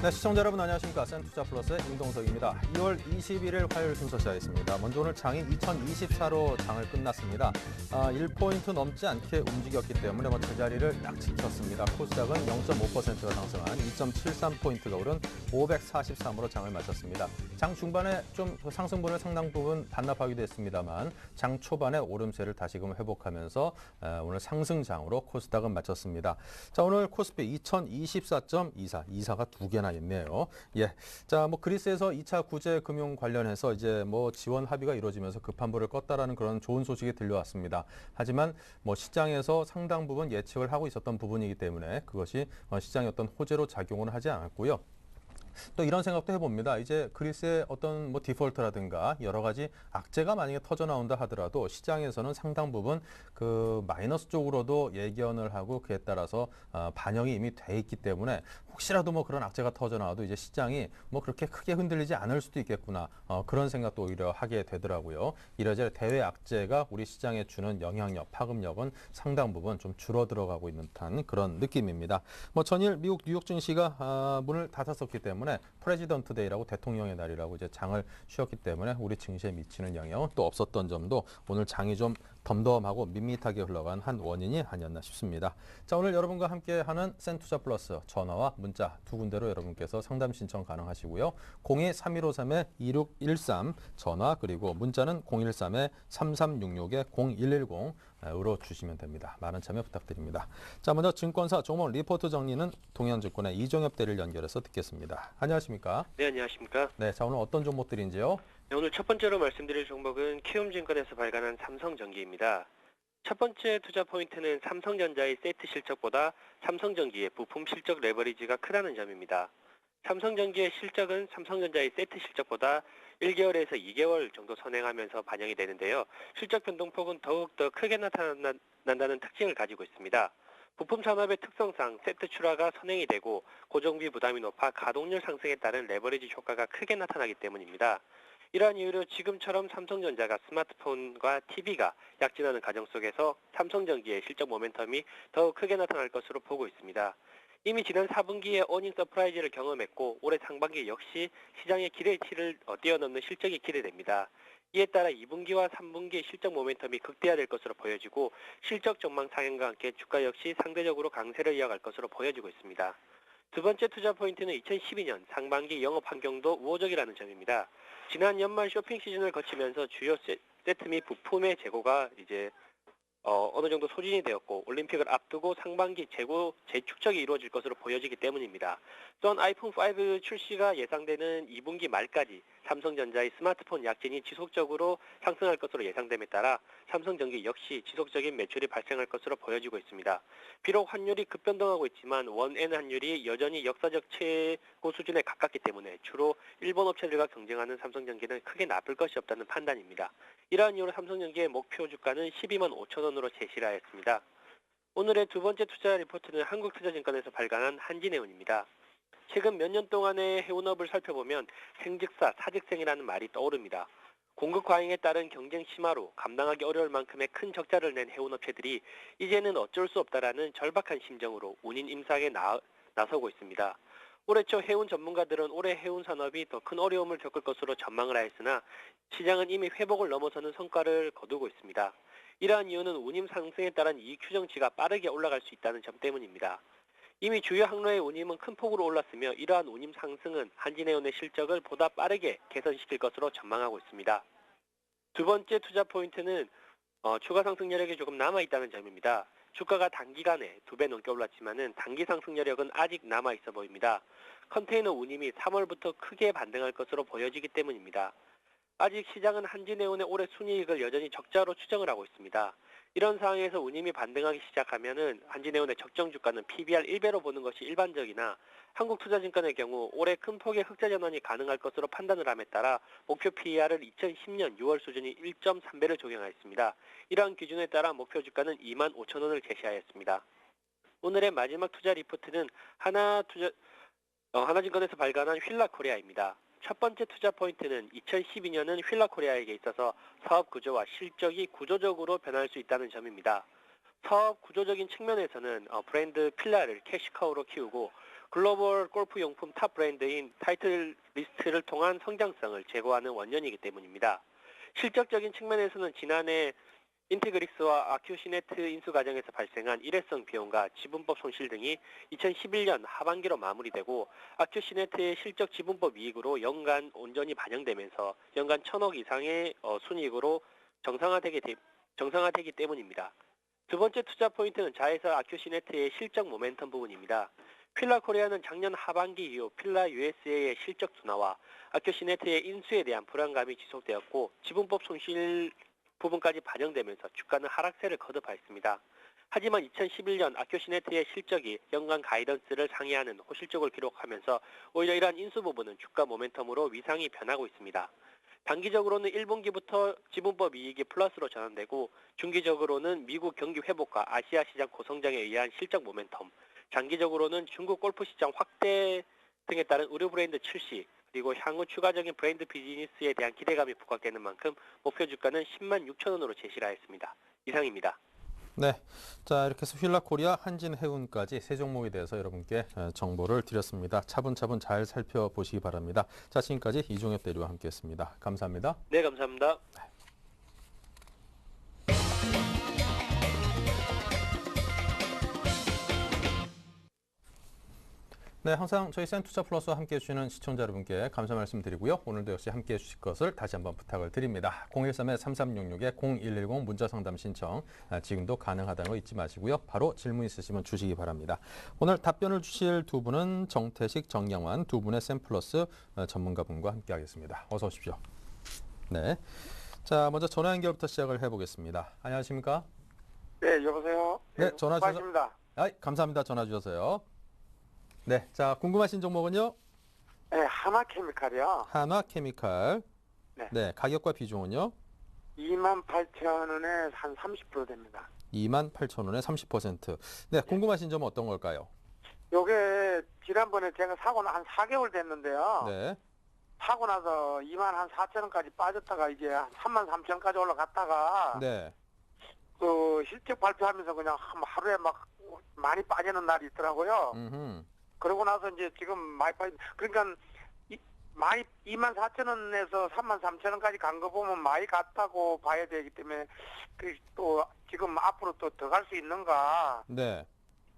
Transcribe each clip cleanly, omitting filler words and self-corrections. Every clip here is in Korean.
네, 시청자 여러분 안녕하십니까. 센투자플러스의 임동석입니다. 2월 21일 화요일 순서 시작했습니다. 먼저 오늘 장이 2024로 장을 끝났습니다. 1포인트 넘지 않게 움직였기 때문에 제자리를 딱 지켰습니다. 코스닥은 0.5%가 상승한 2.73포인트가 오른 543으로 장을 마쳤습니다. 장 중반에 좀 상승분을 상당 부분 반납하기도 했습니다만 장 초반에 오름세를 다시금 회복하면서 오늘 상승장으로 코스닥은 마쳤습니다. 자, 오늘 코스피 2024.24, 24가 두 개나 있네요. 예. 자, 그리스에서 2차 구제 금융 관련해서 이제 지원 합의가 이루어지면서 급한 불을 껐다라는 그런 좋은 소식이 들려왔습니다. 하지만 시장에서 상당 부분 예측을 하고 있었던 부분이기 때문에 그것이 시장의 어떤 호재로 작용을 하지 않았고요. 또 이런 생각도 해봅니다. 이제 그리스의 어떤 디폴트라든가 여러 가지 악재가 만약에 터져 나온다 하더라도 시장에서는 상당 부분 그 마이너스 쪽으로도 예견을 하고 그에 따라서 반영이 이미 돼 있기 때문에 혹시라도 그런 악재가 터져 나와도 이제 시장이 그렇게 크게 흔들리지 않을 수도 있겠구나. 그런 생각도 오히려 하게 되더라고요. 이래저래 대외 악재가 우리 시장에 주는 영향력, 파급력은 상당 부분 좀 줄어들어가고 있는 듯한 그런 느낌입니다. 전일 미국 뉴욕 증시가 문을 닫았었기 때문에 프레지던트 데이라고 대통령의 날이라고 이제 장을 쉬었기 때문에 우리 증시에 미치는 영향은 또 없었던 점도 오늘 장이 좀 덤덤하고 밋밋하게 흘러간 한 원인이 아니었나 싶습니다. 자, 오늘 여러분과 함께하는 센투자 플러스 전화와 문자 두 군데로 여러분께서 상담 신청 가능하시고요. 02-3153-2613 전화 그리고 문자는 013-3366-0110으로 주시면 됩니다. 많은 참여 부탁드립니다. 자, 먼저 증권사 종목 리포트 정리는 동현증권의 이종엽 대리를 연결해서 듣겠습니다. 안녕하십니까? 네, 안녕하십니까? 네, 자, 오늘 어떤 종목들인지요? 네, 오늘 첫 번째로 말씀드릴 종목은 키움증권에서 발간한 삼성전기입니다. 첫 번째 투자 포인트는 삼성전자의 세트 실적보다 삼성전기의 부품 실적 레버리지가 크다는 점입니다. 삼성전기의 실적은 삼성전자의 세트 실적보다 1개월에서 2개월 정도 선행하면서 반영이 되는데요. 실적 변동폭은 더욱더 크게 나타난다는 특징을 가지고 있습니다. 부품 산업의 특성상 세트 출하가 선행이 되고 고정비 부담이 높아 가동률 상승에 따른 레버리지 효과가 크게 나타나기 때문입니다. 이러한 이유로 지금처럼 삼성전자가 스마트폰과 TV가 약진하는 과정 속에서 삼성전기의 실적 모멘텀이 더욱 크게 나타날 것으로 보고 있습니다. 이미 지난 4분기에 어닝 서프라이즈를 경험했고 올해 상반기 역시 시장의 기대치를 뛰어넘는 실적이 기대됩니다. 이에 따라 2분기와 3분기의 실적 모멘텀이 극대화될 것으로 보여지고 실적 전망 상향과 함께 주가 역시 상대적으로 강세를 이어갈 것으로 보여지고 있습니다. 두 번째 투자 포인트는 2012년 상반기 영업 환경도 우호적이라는 점입니다. 지난 연말 쇼핑 시즌을 거치면서 주요 세트 및 부품의 재고가 이제 어느 정도 소진이 되었고 올림픽을 앞두고 상반기 재고 재축적이 이루어질 것으로 보여지기 때문입니다. 또한 아이폰 5 출시가 예상되는 2분기 말까지 삼성전자의 스마트폰 약진이 지속적으로 상승할 것으로 예상됨에 따라 삼성전기 역시 지속적인 매출이 발생할 것으로 보여지고 있습니다. 비록 환율이 급변동하고 있지만 원엔 환율이 여전히 역사적 최고 수준에 가깝기 때문에 주로 일본 업체들과 경쟁하는 삼성전기는 크게 나쁠 것이 없다는 판단입니다. 이러한 이유로 삼성전기의 목표 주가는 12만 5천 원으로 제시를 하였습니다. 오늘의 두 번째 투자 리포트는 한국투자증권에서 발간한 한진해운입니다. 최근 몇 년 동안의 해운업을 살펴보면 생즉사, 사직생이라는 말이 떠오릅니다. 공급 과잉에 따른 경쟁 심화로 감당하기 어려울 만큼의 큰 적자를 낸 해운업체들이 이제는 어쩔 수 없다라는 절박한 심정으로 운임 임상에 나서고 있습니다. 올해 초 해운 전문가들은 올해 해운 산업이 더 큰 어려움을 겪을 것으로 전망을 하였으나 시장은 이미 회복을 넘어서는 성과를 거두고 있습니다. 이러한 이유는 운임 상승에 따른 이익 추정치가 빠르게 올라갈 수 있다는 점 때문입니다. 이미 주요 항로의 운임은 큰 폭으로 올랐으며 이러한 운임 상승은 한진해운의 실적을 보다 빠르게 개선시킬 것으로 전망하고 있습니다. 두 번째 투자 포인트는 추가 상승 여력이 조금 남아있다는 점입니다. 주가가 단기간에 2배 넘게 올랐지만은 단기 상승 여력은 아직 남아있어 보입니다. 컨테이너 운임이 3월부터 크게 반등할 것으로 보여지기 때문입니다. 아직 시장은 한진해운의 올해 순이익을 여전히 적자로 추정을 하고 있습니다. 이런 상황에서 운임이 반등하기 시작하면은 한진해운의 적정 주가는 PBR 1배로 보는 것이 일반적이나 한국투자증권의 경우 올해 큰 폭의 흑자 전환이 가능할 것으로 판단을 함에 따라 목표 PER을 2010년 6월 수준이 1.3배를 적용하였습니다. 이러한 기준에 따라 목표 주가는 2만 5천 원을 제시하였습니다. 오늘의 마지막 투자 리포트는 하나증권에서 발간한 휠라코리아입니다. 첫 번째 투자 포인트는 2012년은 휠라코리아에게 있어서 사업 구조와 실적이 구조적으로 변할 수 있다는 점입니다. 사업 구조적인 측면에서는 브랜드 필라를 캐시카우로 키우고 글로벌 골프 용품 탑 브랜드인 타이틀 리스트를 통한 성장성을 제고하는 원년이기 때문입니다. 실적적인 측면에서는 지난해 인티그릭스와 아큐시네트 인수 과정에서 발생한 일회성 비용과 지분법 손실 등이 2011년 하반기로 마무리되고 아큐시네트의 실적 지분법 이익으로 연간 온전히 반영되면서 연간 1,000억 이상의 순이익으로 정상화되기 때문입니다. 두 번째 투자 포인트는 자회사 아큐시네트의 실적 모멘텀 부분입니다. 필라코리아는 작년 하반기 이후 필라 USA의 실적 둔화와 아큐시네트의 인수에 대한 불안감이 지속되었고 지분법 손실 부분까지 반영되면서 주가는 하락세를 거듭하였습니다. 하지만 2011년 아큐시네트의 실적이 연간 가이던스를 상회하는 호실적을 기록하면서 오히려 이러한 인수 부분은 주가 모멘텀으로 위상이 변하고 있습니다. 단기적으로는 1분기부터 지분법 이익이 플러스로 전환되고 중기적으로는 미국 경기 회복과 아시아 시장 고성장에 의한 실적 모멘텀, 장기적으로는 중국 골프 시장 확대 등에 따른 의류 브랜드 출시, 그리고 향후 추가적인 브랜드 비즈니스에 대한 기대감이 부각되는 만큼 목표 주가는 10만 6천 원으로 제시를 하였습니다. 이상입니다. 네, 자 이렇게 해서 휠라코리아, 한진해운까지 세 종목에 대해서 여러분께 정보를 드렸습니다. 차분차분 잘 살펴보시기 바랍니다. 자, 지금까지 이종엽 대리와 함께했습니다. 감사합니다. 네, 감사합니다. 네, 항상 저희 센투자플러스와 함께해 주시는 시청자 여러분께 감사 말씀드리고요. 오늘도 역시 함께해 주실 것을 다시 한번 부탁을 드립니다. 013-3366-0110 문자 상담 신청 지금도 가능하다는 거 잊지 마시고요. 바로 질문 있으시면 주시기 바랍니다. 오늘 답변을 주실 두 분은 정태식, 정양환 두 분의 센플러스 전문가분과 함께하겠습니다. 어서 오십시오. 네, 자 먼저 전화 연결부터 시작을 해보겠습니다. 안녕하십니까? 네, 여보세요. 네, 전화 주셔서 고맙습니다. 감사합니다. 전화 주셔서요. 네, 자 궁금하신 종목은요? 네, 하나케미칼이요. 한화케미칼. 네. 네, 가격과 비중은요? 28,000원에 한 30% 됩니다. 28,000원에 30%. 네, 궁금하신 점은 어떤 걸까요? 요게 지난번에 제가 사고 한 4개월 됐는데요. 네, 사고 나서 24,000원까지 빠졌다가 이제 한 33,000원까지 올라갔다가 네, 그 실적 발표하면서 그냥 하루에 막 많이 빠지는 날이 있더라고요. 그러고 나서 이제 지금 많이 빠지, 그러니까 많이 24,000원에서 33,000원까지 간 거 보면 많이 갔다고 봐야 되기 때문에 또 지금 앞으로 또 더 갈 수 있는가. 네.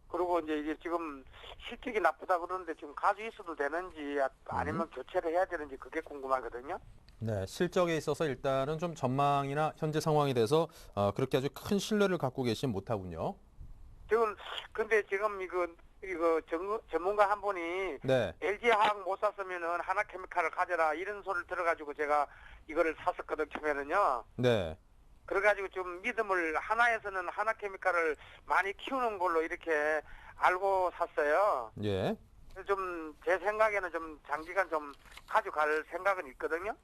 그리고 이제 이게 지금 실적이 나쁘다 그러는데 지금 가지고 있어도 되는지 아니면 교체를 해야 되는지 그게 궁금하거든요. 네, 실적에 있어서 일단은 좀 전망이나 현재 상황에 대해서 그렇게 아주 큰 신뢰를 갖고 계신 못하군요. 지금 근데 지금 이거 전문가 한 분이 네, LG화학 못 샀으면은 하나케미칼을 가져라 이런 소리를 들어가지고 제가 이거를 샀었거든 처음에는요. 네, 그래가지고 좀 믿음을 하나에서는 하나케미칼을 많이 키우는 걸로 이렇게 알고 샀어요. 예. 좀 제 생각에는 좀 장기간 좀 가져갈 생각은 있거든요.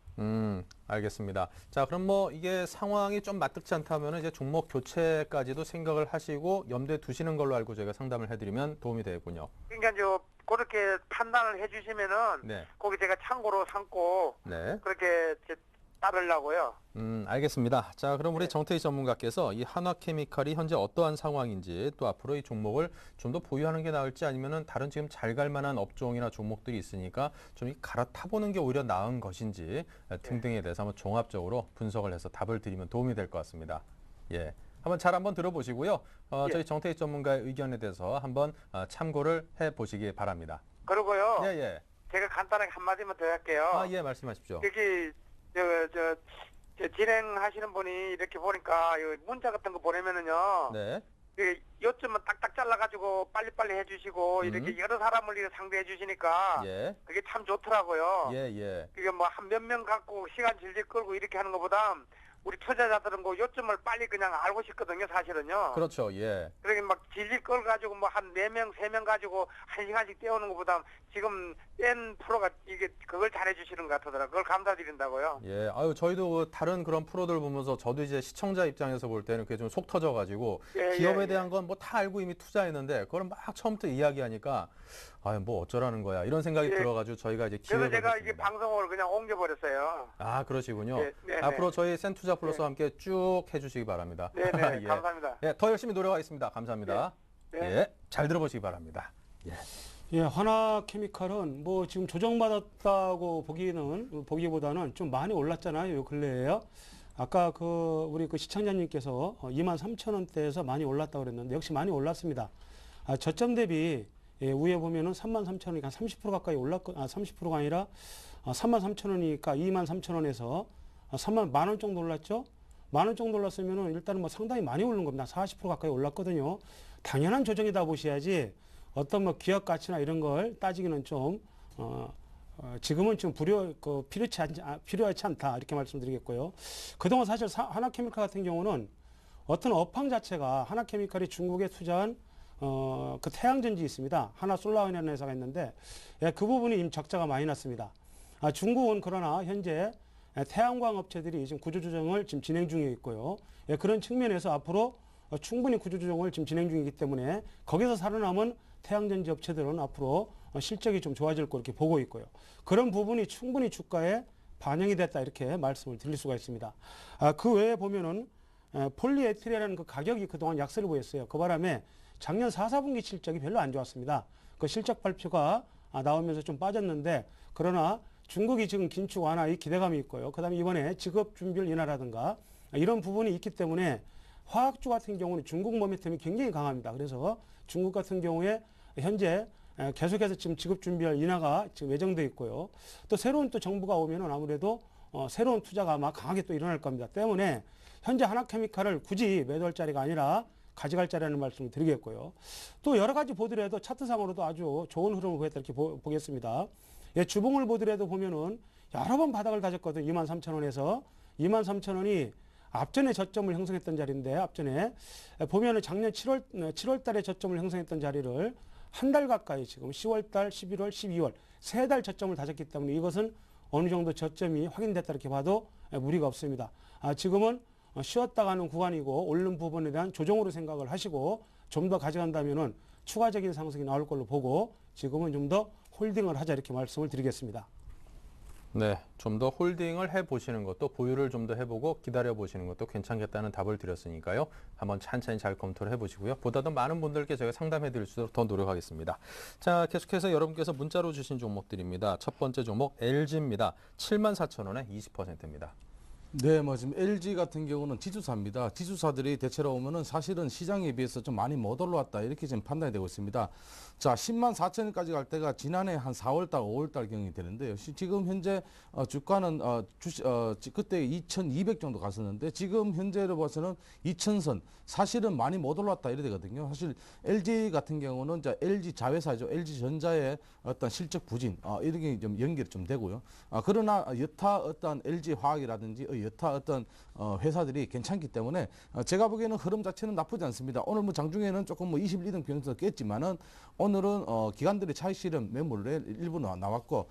알겠습니다. 자, 그럼 뭐 이게 상황이 좀 마뜩지 않다면 이제 종목 교체까지도 생각을 하시고 염두에 두시는 걸로 알고 저희가 상담을 해드리면 도움이 되겠군요. 그러니까 그렇게 판단을 해주시면은 네, 거기 제가 참고로 삼고 네. 그렇게 따르려고요. 알겠습니다. 자, 그럼 우리 네. 정태희 전문가께서 이 한화케미칼이 현재 어떠한 상황인지 또 앞으로 이 종목을 좀 더 보유하는 게 나을지 아니면은 다른 지금 잘 갈 만한 업종이나 종목들이 있으니까 좀 갈아타보는 게 오히려 나은 것인지 등등에 대해서 한번 종합적으로 분석을 해서 답을 드리면 도움이 될 것 같습니다. 예. 한번 들어보시고요. 예. 저희 정태희 전문가의 의견에 대해서 한번 참고를 해보시기 바랍니다. 그리고요. 예, 예. 제가 간단하게 한마디만 더 할게요. 예, 말씀하십시오. 여기 저 진행하시는 분이 이렇게 보니까 문자 같은 거 보내면은요. 네. 요점은 딱딱 잘라가지고 빨리빨리 해주시고 이렇게 여러 사람을 이렇게 상대해 주시니까 예. 그게 참 좋더라고요. 예, 예. 그게 뭐 한 몇 명 갖고 시간 질질 끌고 이렇게 하는 것보다 우리 투자자들은 그 요점을 빨리 그냥 알고 싶거든요, 사실은요. 그렇죠. 예. 그러게 막 질질 끌 가지고 뭐 한 4명, 3명 가지고 1시간씩 때우는 것보다 지금 센 프로가 이게 그걸 잘해주시는 것 같더라고요. 그걸 감사드린다고요. 예, 아유 저희도 그 다른 그런 프로들 보면서 저도 이제 시청자 입장에서 볼 때는 그게 좀 속 터져가지고 예, 기업에 예, 대한 건 뭐 다 알고 이미 투자했는데 그걸 막 처음부터 이야기하니까 아유 뭐 어쩌라는 거야 이런 생각이 예. 들어가지고 저희가 이제 그래서 기획을 제가 이게 했습니다. 방송을 그냥 옮겨버렸어요. 아 그러시군요. 네, 네, 앞으로 네. 저희 센투자 플러스와 네. 함께 쭉 해주시기 바랍니다. 네네, 예. 감사합니다. 예, 더 열심히 노력하겠습니다. 감사합니다. 네. 예, 잘 들어보시기 바랍니다. 예. 예, 하나케미칼은 뭐 지금 조정받았다고 보기보다는 좀 많이 올랐잖아요, 요 근래에요. 아까 우리 시청자님께서 23,000원대에서 많이 올랐다고 그랬는데 역시 많이 올랐습니다. 저점 대비 위에 보면은 33,000원이니까 한 30% 가까이 30%가 아니라 33,000원이니까 23,000원에서 3만 원 정도 올랐죠. 10,000원 정도 올랐으면은 일단은 뭐 상당히 많이 오른 겁니다. 40% 가까이 올랐거든요. 당연한 조정이다 보셔야지 어떤 뭐 기업 가치나 이런 걸 따지기는 좀 지금은 좀 필요하지 않다 이렇게 말씀드리겠고요. 그동안 사실 하나케미칼 같은 경우는 어떤 업황 자체가 하나케미칼이 중국에 투자한 그 태양전지 있습니다. 하나솔라이라는 회사가 있는데 그 부분이 이미 적자가 많이 났습니다. 중국은 그러나 현재 태양광 업체들이 지금 구조조정을 지금 진행 중에 있고요. 그런 측면에서 앞으로 충분히 구조조정을 지금 진행 중이기 때문에 거기서 살아남은 태양전지 업체들은 앞으로 실적이 좀 좋아질 거 이렇게 보고 있고요. 그런 부분이 충분히 주가에 반영이 됐다 이렇게 말씀을 드릴 수가 있습니다. 그 외에 보면은 폴리에틸이라는 그 가격이 그동안 약세를 보였어요. 그 바람에 작년 4, 4분기 실적이 별로 안 좋았습니다. 그 실적 발표가 나오면서 좀 빠졌는데 그러나 중국이 지금 긴축 완화의 기대감이 있고요. 그 다음에 이번에 직업 준비율 인하라든가 이런 부분이 있기 때문에 화학주 같은 경우는 중국 모멘텀이 굉장히 강합니다. 그래서 중국 같은 경우에 현재 계속해서 지금 직업 준비율 인하가 지금 예정돼 있고요. 또 새로운 또 정부가 오면은 아무래도 새로운 투자가 아마 강하게 또 일어날 겁니다. 때문에 현재 하나케미칼을 굳이 매도할 자리가 아니라 가져갈 자리라는 말씀을 드리겠고요. 또 여러 가지 보더라도 차트상으로도 아주 좋은 흐름을 보였다 이렇게 보겠습니다. 예, 주봉을 보더라도 보면은 여러 번 바닥을 다졌거든요. 23,000원에서 23,000원이 앞전에 저점을 형성했던 자리인데 앞전에 보면은 작년 7월 달에 저점을 형성했던 자리를 한 달 가까이 지금 10월 달, 11월, 12월 세 달 저점을 다졌기 때문에 이것은 어느 정도 저점이 확인됐다 이렇게 봐도 무리가 없습니다. 지금은 쉬었다 가는 구간이고 오른 부분에 대한 조정으로 생각을 하시고 좀 더 가져간다면은 추가적인 상승이 나올 걸로 보고 지금은 좀 더 홀딩을 하자 이렇게 말씀을 드리겠습니다. 네, 좀 더 홀딩을 해보시는 것도 보유를 좀 더 해보고 기다려보시는 것도 괜찮겠다는 답을 드렸으니까요. 한번 천천히 잘 검토를 해보시고요. 보다 더 많은 분들께 저희가 상담해드릴 수 있도록 더 노력하겠습니다. 자, 계속해서 여러분께서 문자로 주신 종목들입니다. 첫 번째 종목 LG입니다. 74,000원에 20%입니다. 네, 뭐 지금 LG 같은 경우는 지주사입니다. 지주사들이 대체로 오면은 사실은 시장에 비해서 좀 많이 못 올라왔다 이렇게 지금 판단이 되고 있습니다. 자, 10만 4천원까지 갈 때가 지난해 한 4월달, 5월달 경이 되는데요. 지금 현재 주가는 그때 2,200 정도 갔었는데 지금 현재로 봐서는 2,000선 사실은 많이 못 올랐다 이래 되거든요. 사실 LG 같은 경우는 이제 LG 자회사죠. LG 전자의 어떤 실적 부진 이런 게 좀 연결이 좀 되고요. 그러나 여타 어떤 LG 화학이라든지 여타 어떤 회사들이 괜찮기 때문에 제가 보기에는 흐름 자체는 나쁘지 않습니다. 오늘 뭐 장중에는 조금 뭐 21등 변수가 깼지만은 오늘은 기관들의 차익 실현 매물에 일부 나왔고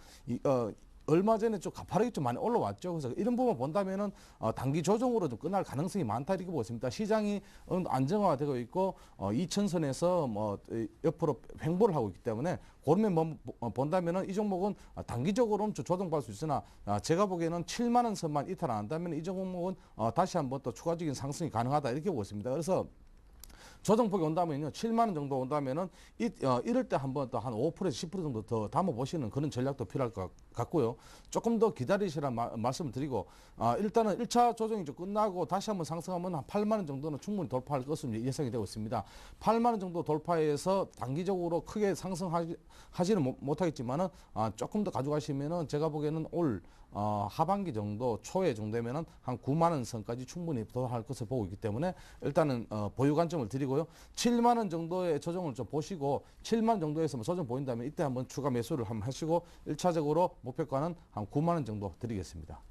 얼마 전에 좀 가파르게 좀 많이 올라왔죠. 그래서 이런 부분 본다면은 단기 조정으로 좀 끝날 가능성이 많다 이렇게 보겠습니다. 시장이 안정화되고 있고 2천선에서 뭐 옆으로 횡보를 하고 있기 때문에 그러면 본다면은 이 종목은 단기적으로는 조정받을 수 있으나 제가 보기에는 7만 원 선만 이탈 안 한다면 이 종목은 다시 한번 또 추가적인 상승이 가능하다 이렇게 보고 있습니다. 그래서 조정폭이 온다면요, 7만 원 정도 온다면은 이럴 때 한번 또 한 5%에서 10% 정도 더 담아 보시는 그런 전략도 필요할 것 같고요. 조금 더 기다리시라 말씀을 드리고 일단은 1차 조정이 좀 끝나고 다시 한번 상승하면 한 8만 원 정도는 충분히 돌파할 것으로 예상이 되고 있습니다. 8만 원 정도 돌파해서 단기적으로 크게 상승하지는 못하겠지만은 조금 더 가져가시면은 제가 보기에는 올 하반기 정도 초에 정도면은 한 9만 원 선까지 충분히 도달할 것을 보고 있기 때문에 일단은 보유 관점을 드리고요. 7만 원 정도의 조정을 좀 보시고 7만 원 정도에서 조정 보인다면 이때 한번 추가 매수를 한번 하시고 1차적으로 목표가는 한 9만 원 정도 드리겠습니다.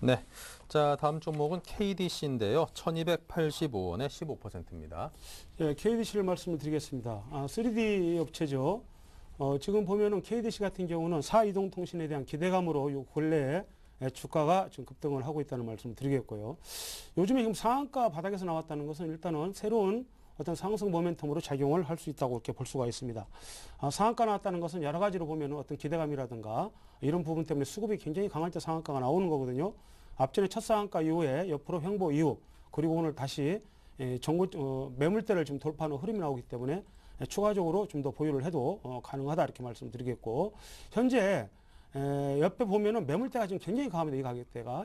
네, 자 다음 종목은 KDC인데요. 1,285원에 15%입니다. 예, KDC를 말씀을 드리겠습니다. 3D 업체죠. 지금 보면은 KDC 같은 경우는 4이동통신에 대한 기대감으로 요 근래에 주가가 지금 급등을 하고 있다는 말씀을 드리겠고요. 요즘에 지금 상한가 바닥에서 나왔다는 것은 일단은 새로운 어떤 상승 모멘텀으로 작용을 할 수 있다고 이렇게 볼 수가 있습니다. 상한가 나왔다는 것은 여러 가지로 보면 어떤 기대감이라든가 이런 부분 때문에 수급이 굉장히 강할 때 상한가가 나오는 거거든요. 앞전에 첫 상한가 이후에 옆으로 횡보 이후 그리고 오늘 다시 매물대를 지금 돌파하는 흐름이 나오기 때문에 추가적으로 좀 더 보유를 해도 가능하다 이렇게 말씀드리겠고 현재 옆에 보면은 매물대가 지금 굉장히 강합니다. 이 가격대가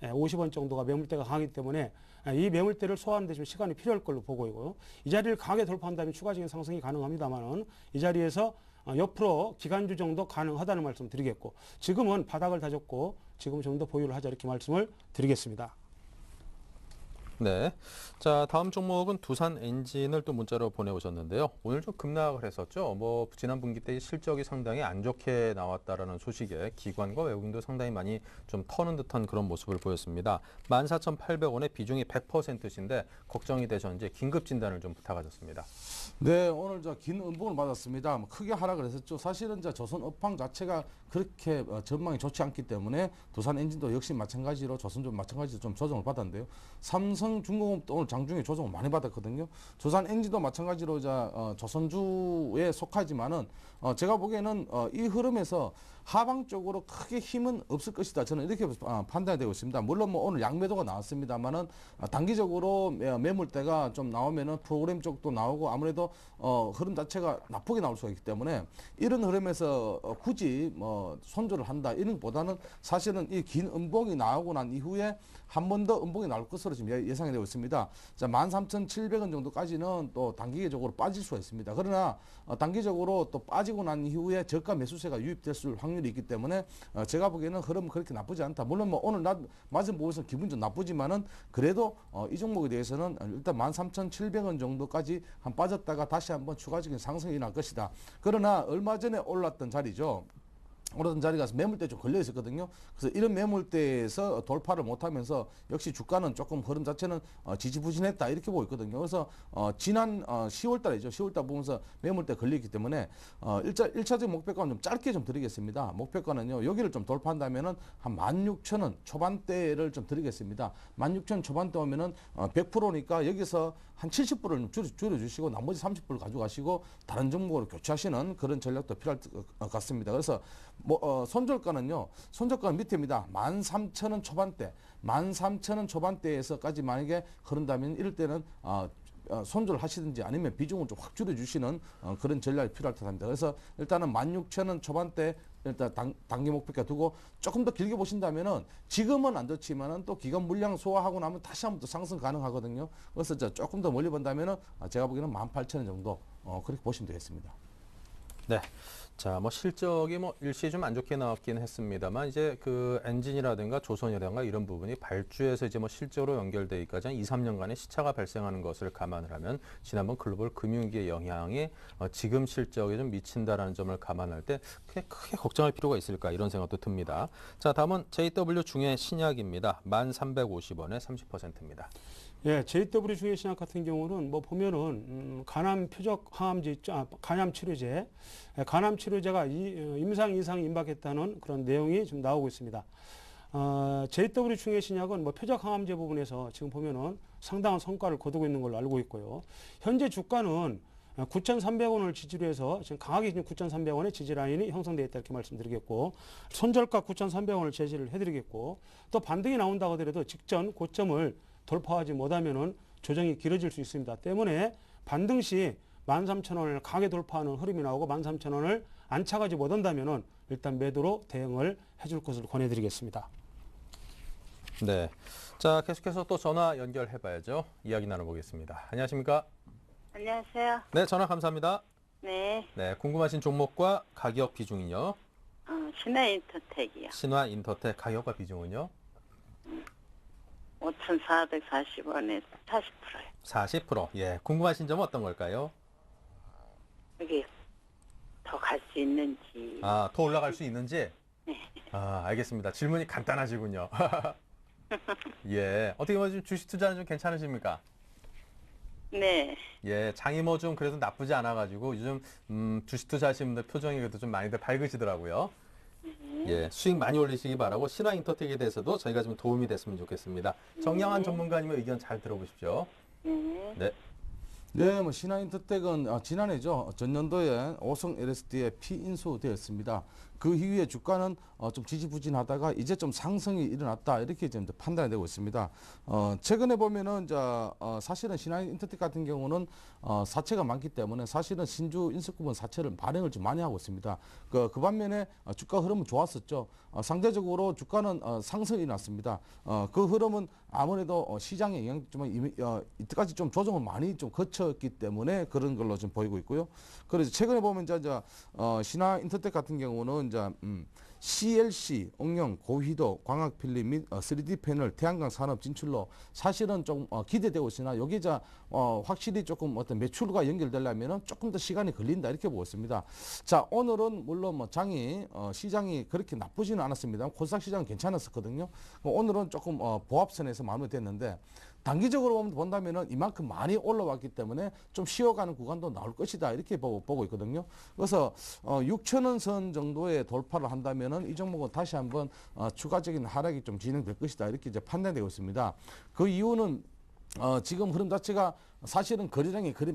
1150원 정도가 매물대가 강하기 때문에 이 매물대를 소화하는 데 좀 시간이 필요할 걸로 보고 있고요. 이 자리를 강하게 돌파한다면 추가적인 상승이 가능합니다만은 이 자리에서 옆으로 기간주 정도 가능하다는 말씀 드리겠고 지금은 바닥을 다졌고 지금 좀 더 보유를 하자 이렇게 말씀을 드리겠습니다. 네. 자, 다음 종목은 두산 엔진을 또 문자로 보내오셨는데요. 오늘 좀 급락을 했었죠. 뭐 지난 분기 때 실적이 상당히 안 좋게 나왔다라는 소식에 기관과 외국인도 상당히 많이 좀 터는 듯한 그런 모습을 보였습니다. 14,800원에 비중이 100%신데 걱정이 되셨는지 긴급 진단을 좀 부탁하셨습니다. 네, 오늘 긴 음봉을 받았습니다. 크게 하락을 했었죠. 사실은 조선 업황 자체가 그렇게 전망이 좋지 않기 때문에 두산 엔진도 역시 마찬가지로 조선도 마찬가지로 좀 조정을 받았는데요. 삼성중공업도 오늘 장중에 조정을 많이 받았거든요. 두산 엔진도 마찬가지로 조선주에 속하지만은 제가 보기에는 이 흐름에서 하방 쪽으로 크게 힘은 없을 것이다. 저는 이렇게 판단이 되고 있습니다. 물론 뭐 오늘 양매도가 나왔습니다만은 단기적으로 매물대가 좀 나오면은 프로그램 쪽도 나오고 아무래도 흐름 자체가 나쁘게 나올 수가 있기 때문에 이런 흐름에서 굳이 뭐 손절을 한다 이런 것보다는 사실은 이 긴 음봉이 나오고 난 이후에 한 번 더 음봉이 나올 것으로 지금 예상이 되고 있습니다. 자, 13,700원 정도까지는 또 단기적으로 빠질 수가 있습니다. 그러나 단기적으로 또 빠지고 난 이후에 저가 매수세가 유입될 확률이 있기 때문에 제가 보기에는 흐름은 그렇게 나쁘지 않다. 물론 뭐 오늘 맞은 보고서 기분이 좀 나쁘지만은 그래도 이 종목에 대해서는 일단 13,700원 정도까지 빠졌다가 다시 한번 추가적인 상승이 날 것이다. 그러나 얼마 전에 올랐던 자리죠. 오르던 자리가 매물대에 좀 걸려 있었거든요. 그래서 이런 매물대에서 돌파를 못하면서 역시 주가는 조금 흐름 자체는 지지부진했다 이렇게 보고 있거든요. 그래서 지난 10월달이죠. 10월달 보면서 매물대 걸리기 때문에 1차적 목표가는 좀 짧게 좀 드리겠습니다. 목표가는요. 여기를 좀 돌파한다면은 한 16,000원 초반대를 좀 드리겠습니다. 16,000원 초반대 오면은 100%니까 여기서 한 70%를 줄여주시고 나머지 30%를 가져가시고 다른 종목으로 교체하시는 그런 전략도 필요할 것 같습니다. 그래서 손절가는요. 손절가는 밑에입니다. 13,000원 초반대, 13,000원 초반대에서까지 만약에 흐른다면 이럴 때는 손절을 하시든지 아니면 비중을 좀 확 줄여주시는 그런 전략이 필요할 듯 합니다. 그래서 일단은 16,000원 초반대 일단 단기 목표가 두고 조금 더 길게 보신다면은 지금은 안 좋지만은 또 기간 물량 소화하고 나면 다시 한번 또 상승 가능하거든요. 그래서 조금 더 멀리 본다면은 제가 보기에는 18,000원 정도 그렇게 보시면 되겠습니다. 네. 자, 뭐 실적이 뭐 일시 좀 안 좋게 나왔긴 했습니다만 이제 그 엔진이라든가 조선이라든가 이런 부분이 발주에서 이제 뭐 실적으로 연결되기까지 한 2, 3년간의 시차가 발생하는 것을 감안을 하면 지난번 글로벌 금융위기의 영향이 지금 실적에 좀 미친다라는 점을 감안할 때 크게 걱정할 필요가 있을까 이런 생각도 듭니다. 자, 다음은 JW 중에 신약입니다. 1,350원에 30%입니다. 예, JW 중에 신약 같은 경우는 뭐 보면은 간암 표적 항암제 간암 치료제, 간암 치료제가 임상 이상이 임박했다는 그런 내용이 좀 나오고 있습니다. JW 중에 신약은 뭐 표적 항암제 부분에서 지금 보면은 상당한 성과를 거두고 있는 걸로 알고 있고요. 현재 주가는 9,300원을 지지로 해서 지금 강하게 9,300원의 지지 라인이 형성되어 있다 이렇게 말씀드리겠고 손절가 9,300원을 제시를 해드리겠고 또 반등이 나온다고 하더라도 직전 고점을 돌파하지 못하면은 조정이 길어질 수 있습니다. 때문에 반등 시 13,000원을 강하게 돌파하는 흐름이 나오고 13,000원을 안착하지 못한다면은 일단 매도로 대응을 해줄 것을 권해드리겠습니다. 네. 자, 계속해서 또 전화 연결해 봐야죠. 이야기 나눠보겠습니다. 안녕하십니까? 안녕하세요. 네, 전화 감사합니다. 네. 네, 궁금하신 종목과 가격 비중은요? 신화인터텍이요. 신화인터텍 가격과 비중은요? 5,440원에 40%요. 40%. 예, 궁금하신 점은 어떤 걸까요? 여기 더 갈 수 있는지. 아, 더 올라갈 수 있는지? 네. 아, 알겠습니다. 질문이 간단하시군요. 예, 어떻게 보면 주식 투자는 좀 괜찮으십니까? 네. 예, 장이 뭐 좀 그래도 나쁘지 않아가지고 요즘 주식 투자하시는 분들 표정이 그래도 좀 많이들 밝으시더라고요. 예, 수익 많이 올리시기 바라고 신화인터텍에 대해서도 저희가 좀 도움이 됐으면 좋겠습니다. 정량한 전문가님의 의견 잘 들어보십시오. 네. 네, 뭐 신한인터텍은 지난해죠. 전년도에 오성 LSD에 피인수되었습니다. 그 이후에 주가는 좀 지지부진하다가 이제 좀 상승이 일어났다 이렇게 지금 판단이 되고 있습니다. 최근에 보면은 사실은 신한인터텍 같은 경우는 사채가 많기 때문에 사실은 신주 인수구분 사채를 발행을 좀 많이 하고 있습니다. 그 반면에 주가 흐름은 좋았었죠. 상대적으로 주가는 상승이 났습니다. 그 흐름은 아무래도 시장의 영향 좀 이때까지 좀 조정을 많이 좀 거쳤기 때문에 그런 걸로 좀 보이고 있고요. 그래서 최근에 보면 이제 신한인터텍 같은 경우는 CLC, 옥령, 고휘도, 광학 필름 및 3D 패널, 태양광 산업 진출로 사실은 좀 기대되고 있으나 여기 확실히 조금 어떤 매출과 연결되려면은 조금 더 시간이 걸린다 이렇게 보고 있습니다. 자, 오늘은 물론 뭐 시장이 그렇게 나쁘지는 않았습니다. 코스닥 시장은 괜찮았었거든요. 오늘은 조금 보합선에서 마무리됐는데 단기적으로 본다면은 이만큼 많이 올라왔기 때문에 좀 쉬어가는 구간도 나올 것이다 이렇게 보고 있거든요. 그래서 6,000원 선 정도의 돌파를 한다면은 이 종목은 다시 한번 추가적인 하락이 좀 진행될 것이다 이렇게 이제 판단되고 있습니다. 그 이유는 지금 흐름 자체가 사실은 거래량이 그리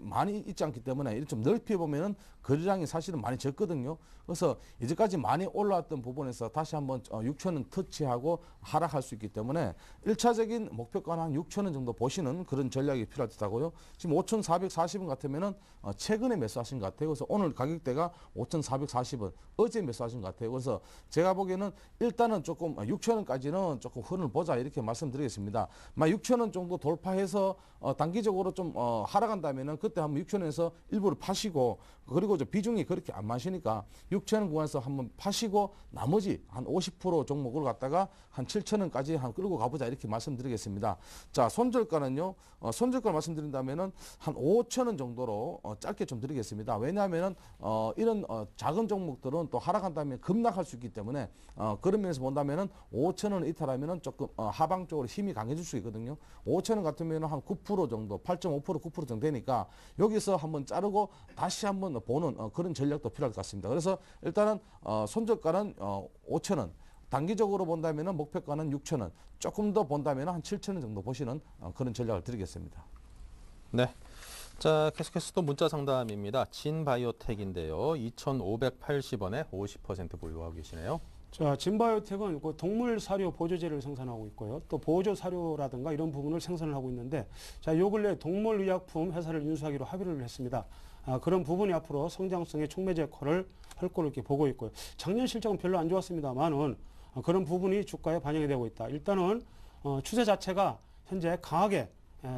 많이 있지 않기 때문에 이렇게 좀 넓게 보면은 거래량이 사실은 많이 적거든요. 그래서 이제까지 많이 올라왔던 부분에서 다시 한번 6,000원 터치하고 하락할 수 있기 때문에 1차적인 목표가는 한 6,000원 정도 보시는 그런 전략이 필요할 듯하고요. 지금 5,440원 같으면은 최근에 매수하신 것 같아요. 그래서 오늘 가격대가 5,440원, 어제 매수하신 것 같아요. 그래서 제가 보기에는 일단은 조금 6,000원까지는 조금 흐름을 보자 이렇게 말씀드리겠습니다. 6,000원 정도 돌파해서 단기적으로 좀 하락한다면은 그때 한번 6,000원에서 일부를 파시고 그리고 비중이 그렇게 안 마시니까 6,000원 구간에서 한번 파시고 나머지 한 50% 종목을 갖다가 한 7,000원까지 한 끌고 가보자 이렇게 말씀드리겠습니다. 자, 손절가는요. 손절가 말씀드린다면은 한 5,000원 정도로 짧게 좀 드리겠습니다. 왜냐하면은 이런 작은 종목들은 또 하락한다면 급락할 수 있기 때문에 그런 면에서 본다면은 5,000원 이탈하면은 조금 하방 쪽으로 힘이 강해질 수 있거든요. 5,000원 같으면은 한 9% 정도, 8.5% 9% 정도 되니까 여기서 한번 자르고 다시 한번 보는 그런 전략도 필요할 것 같습니다. 그래서 일단은 손절가는 5,000원. 단기적으로 본다면 목표가는 6,000원, 조금 더 본다면 한 7,000원 정도 보시는 그런 전략을 드리겠습니다. 네. 자, 계속해서 또 문자 상담입니다. 진바이오텍인데요. 2,580원에 50% 보유하고 계시네요. 자, 진바이오텍은 그 동물 사료 보조제를 생산하고 있고요. 또 보조 사료라든가 이런 부분을 생산을 하고 있는데, 자, 요 근래 동물의약품 회사를 인수하기로 합의를 했습니다. 그런 부분이 앞으로 성장성의 촉매제 역할을 할 걸로 이렇게 보고 있고요. 작년 실적은 별로 안 좋았습니다만은 그런 부분이 주가에 반영이 되고 있다. 일단은 추세 자체가 현재 강하게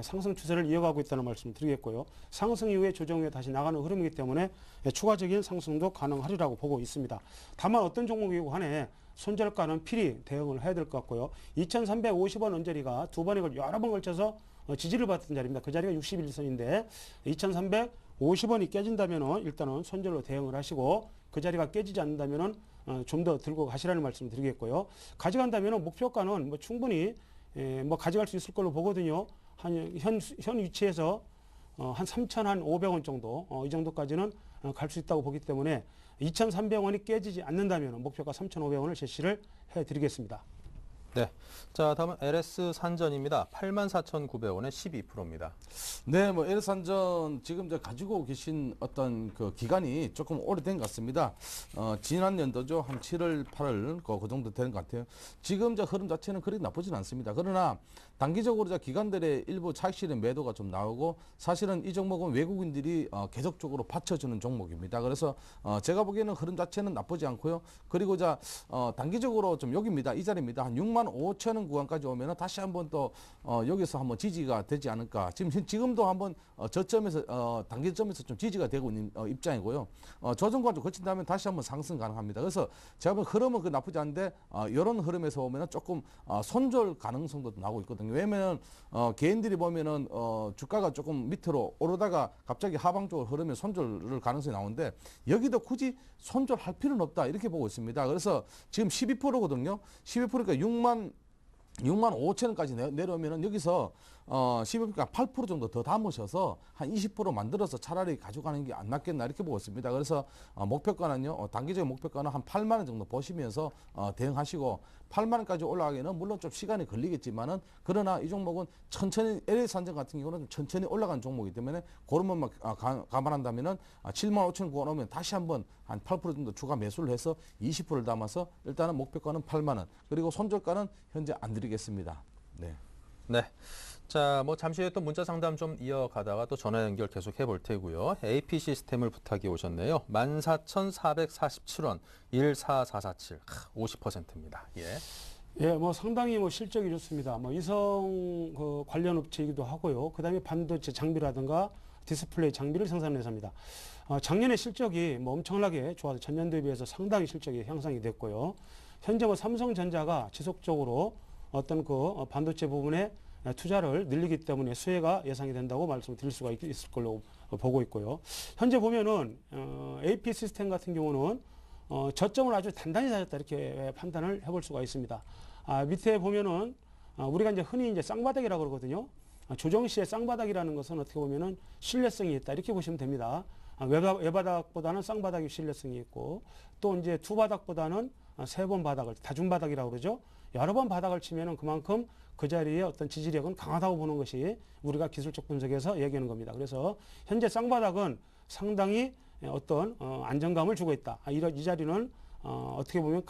상승 추세를 이어가고 있다는 말씀을 드리겠고요. 상승 이후에 조정 후에 다시 나가는 흐름이기 때문에 추가적인 상승도 가능하리라고 보고 있습니다. 다만 어떤 종목이고 간에 손절가는 필히 대응을 해야 될 것 같고요. 2,350원 언저리가 두 번에 여러 번 걸쳐서 지지를 받던 자리입니다. 그 자리가 61선인데 2,350원이 깨진다면 일단은 손절로 대응을 하시고 그 자리가 깨지지 않는다면 좀 더 들고 가시라는 말씀을 드리겠고요. 가져간다면 목표가는 뭐 충분히 가져갈 수 있을 걸로 보거든요. 현 위치에서 한 3,500원 정도 이 정도까지는 갈 수 있다고 보기 때문에 2,300원이 깨지지 않는다면 목표가 3,500원을 제시를 해드리겠습니다. 네. 자, 다음은 LS 산전입니다. 84,900원에 12%입니다. 네, 뭐 LS 산전 지금 가지고 계신 어떤 그 기간이 조금 오래된 것 같습니다. 지난 연도죠. 한 7월, 8월 그 정도 되는 것 같아요. 지금 흐름 자체는 그리 나쁘진 않습니다. 그러나 단기적으로 기관들의 일부 차익 실현 매도가 좀 나오고 사실은 이 종목은 외국인들이 계속적으로 받쳐주는 종목입니다. 그래서 제가 보기에는 흐름 자체는 나쁘지 않고요. 그리고 단기적으로 좀 여기입니다. 이 자리입니다. 한 65,000원 구간까지 오면 다시 한번 또 여기서 한번 지지가 되지 않을까. 지금도 한번 저점에서 단기점에서 좀 지지가 되고 있는 입장이고요. 조정과 좀 거친다면 다시 한번 상승 가능합니다. 그래서 제가 보면 흐름은 그 나쁘지 않은데 이런 흐름에서 보면 조금 손절 가능성도 나오고 있거든요. 왜냐면 개인들이 보면은 주가가 조금 밑으로 오르다가 갑자기 하방 쪽으로 흐르면 손절 가능성이 나오는데 여기도 굳이 손절할 필요는 없다 이렇게 보고 있습니다. 그래서 지금 12%거든요. 12%니까 6만 5천 원까지 내려오면은 여기서 12%, 8% 정도 더 담으셔서 한 20% 만들어서 차라리 가져가는 게 안 낫겠나 이렇게 보고 있습니다. 그래서 목표가는요, 단기적인 목표가는 한 8만 원 정도 보시면서 대응하시고 8만 원까지 올라가기는 물론 좀 시간이 걸리겠지만은 그러나 이 종목은 천천히 LA산전 같은 경우는 좀 천천히 올라가는 종목이기 때문에 그런 것만 감안한다면은 7만 5천 원 구간 오면 다시 한번 한 8% 정도 추가 매수를 해서 20%를 담아서 일단은 목표가는 8만 원 그리고 손절가는 현재 안 드리겠습니다. 네. 네. 자, 뭐 잠시 후에 또 문자 상담 좀 이어가다가 또 전화 연결 계속 해볼 테고요. AP 시스템을 부탁이 오셨네요. 14,447원, 14447, 50%입니다. 예. 예, 뭐 상당히 뭐 실적이 좋습니다. 뭐 이성 그 관련 업체이기도 하고요. 그다음에 반도체 장비라든가 디스플레이 장비를 생산하는 회사입니다. 작년에 실적이 뭐 엄청나게 좋아서 전년도에 비해서 상당히 실적이 향상이 됐고요. 현재 뭐 삼성전자가 지속적으로 어떤 그 반도체 부분에 투자를 늘리기 때문에 수혜가 예상이 된다고 말씀드릴 수가 있을 걸로 보고 있고요. 현재 보면은 AP 시스템 같은 경우는 저점을 아주 단단히 다졌다 이렇게 판단을 해볼 수가 있습니다. 밑에 보면은 우리가 이제 흔히 이제 쌍바닥이라고 그러거든요. 조정 시의 쌍바닥이라는 것은 어떻게 보면은 신뢰성이 있다 이렇게 보시면 됩니다. 외바닥보다는 쌍바닥이 신뢰성이 있고 또 이제 두 바닥보다는 세 번 바닥을 다중바닥이라고 그러죠. 여러 번 바닥을 치면은 그만큼 그 자리에 어떤 지지력은 강하다고 보는 것이 우리가 기술적 분석에서 얘기하는 겁니다. 그래서 현재 쌍바닥은 상당히 어떤 안정감을 주고 있다. 이 자리는 어떻게 보면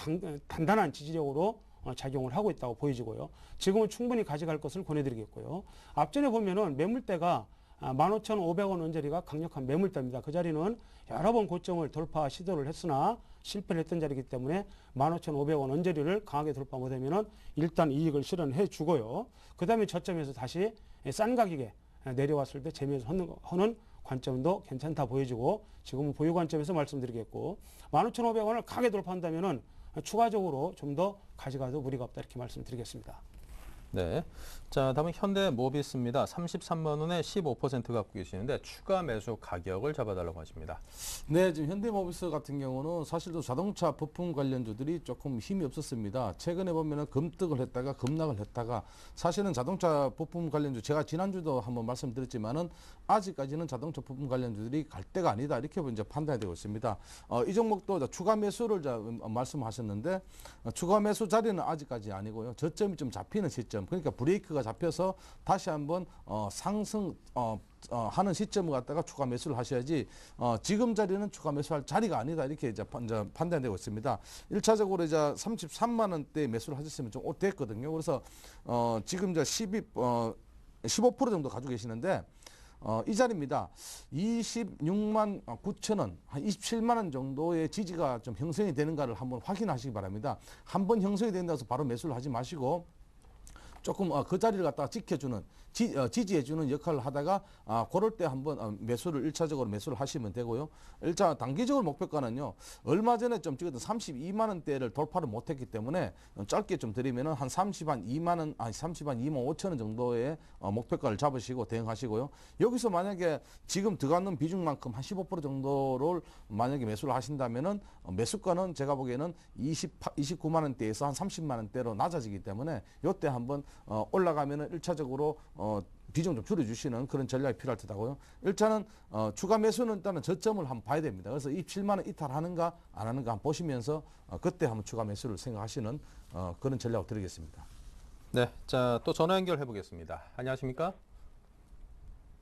단단한 지지력으로 작용을 하고 있다고 보여지고요. 지금은 충분히 가져갈 것을 권해드리겠고요. 앞전에 보면은 매물대가 15,500원 언저리가 강력한 매물대입니다. 그 자리는 여러 번 고점을 돌파 시도를 했으나 실패를 했던 자리이기 때문에 15,500원 언저리를 강하게 돌파 못하면은 일단 이익을 실현해 주고요. 그 다음에 저점에서 다시 싼 가격에 내려왔을 때 재미에서 하는 관점도 괜찮다 보여지고 지금은 보유 관점에서 말씀드리겠고 15,500원을 강하게 돌파한다면은 추가적으로 좀 더 가져가도 무리가 없다 이렇게 말씀드리겠습니다. 네. 자, 다음은 현대모비스입니다. 33만 원에 15% 갖고 계시는데 추가 매수 가격을 잡아달라고 하십니다. 네, 지금 현대모비스 같은 경우는 사실도 자동차 부품 관련주들이 조금 힘이 없었습니다. 최근에 보면은 금득을 했다가 급락을 했다가 사실은 자동차 부품 관련주 제가 지난주도 한번 말씀드렸지만은 아직까지는 자동차 부품 관련주들이 갈 때가 아니다 이렇게 이제 판단이 되고 있습니다. 이 종목도 추가 매수를 말씀하셨는데 추가 매수 자리는 아직까지 아니고요. 저점이 좀 잡히는 시점. 그러니까 브레이크가 잡혀서 다시 한번 상승 하는 시점을 갖다가 추가 매수를 하셔야지 지금 자리는 추가 매수할 자리가 아니다 이렇게 이제 판단되고 있습니다. 1차적으로 이제 33만 원대 매수를 하셨으면 좀 됐거든요. 그래서 지금 이제 15% 정도 가지고 계시는데 이 자리입니다. 26만 9천 원, 한 27만 원 정도의 지지가 좀 형성이 되는가를 한번 확인하시기 바랍니다. 한번 형성이 된다고 해서 바로 매수를 하지 마시고 조금 그 자리를 갖다가 지켜주는 지지해주는 역할을 하다가 그럴 때 한번 매수를 1차적으로 매수를 하시면 되고요. 단기적으로 목표가는요. 얼마 전에 좀 찍었던 32만 원대를 돌파를 못했기 때문에 짧게 좀 드리면은 한 2만 원, 2만 5천 원 정도의 목표가를 잡으시고 대응하시고요. 여기서 만약에 지금 들어가는 비중만큼 한 15% 정도를 만약에 매수를 하신다면은 매수가는 제가 보기에는 29만 원대에서 한 30만 원대로 낮아지기 때문에 이때 한번 올라가면은 1차적으로 비중 좀 줄여주시는 그런 전략이 필요할 듯하고요. 일단은 추가 매수는 일단은 저점을 한번 봐야 됩니다. 그래서 27만 원 이탈하는가 안 하는가 한번 보시면서 그때 한번 추가 매수를 생각하시는 그런 전략을 드리겠습니다. 네, 자, 또 전화 연결해 보겠습니다. 안녕하십니까?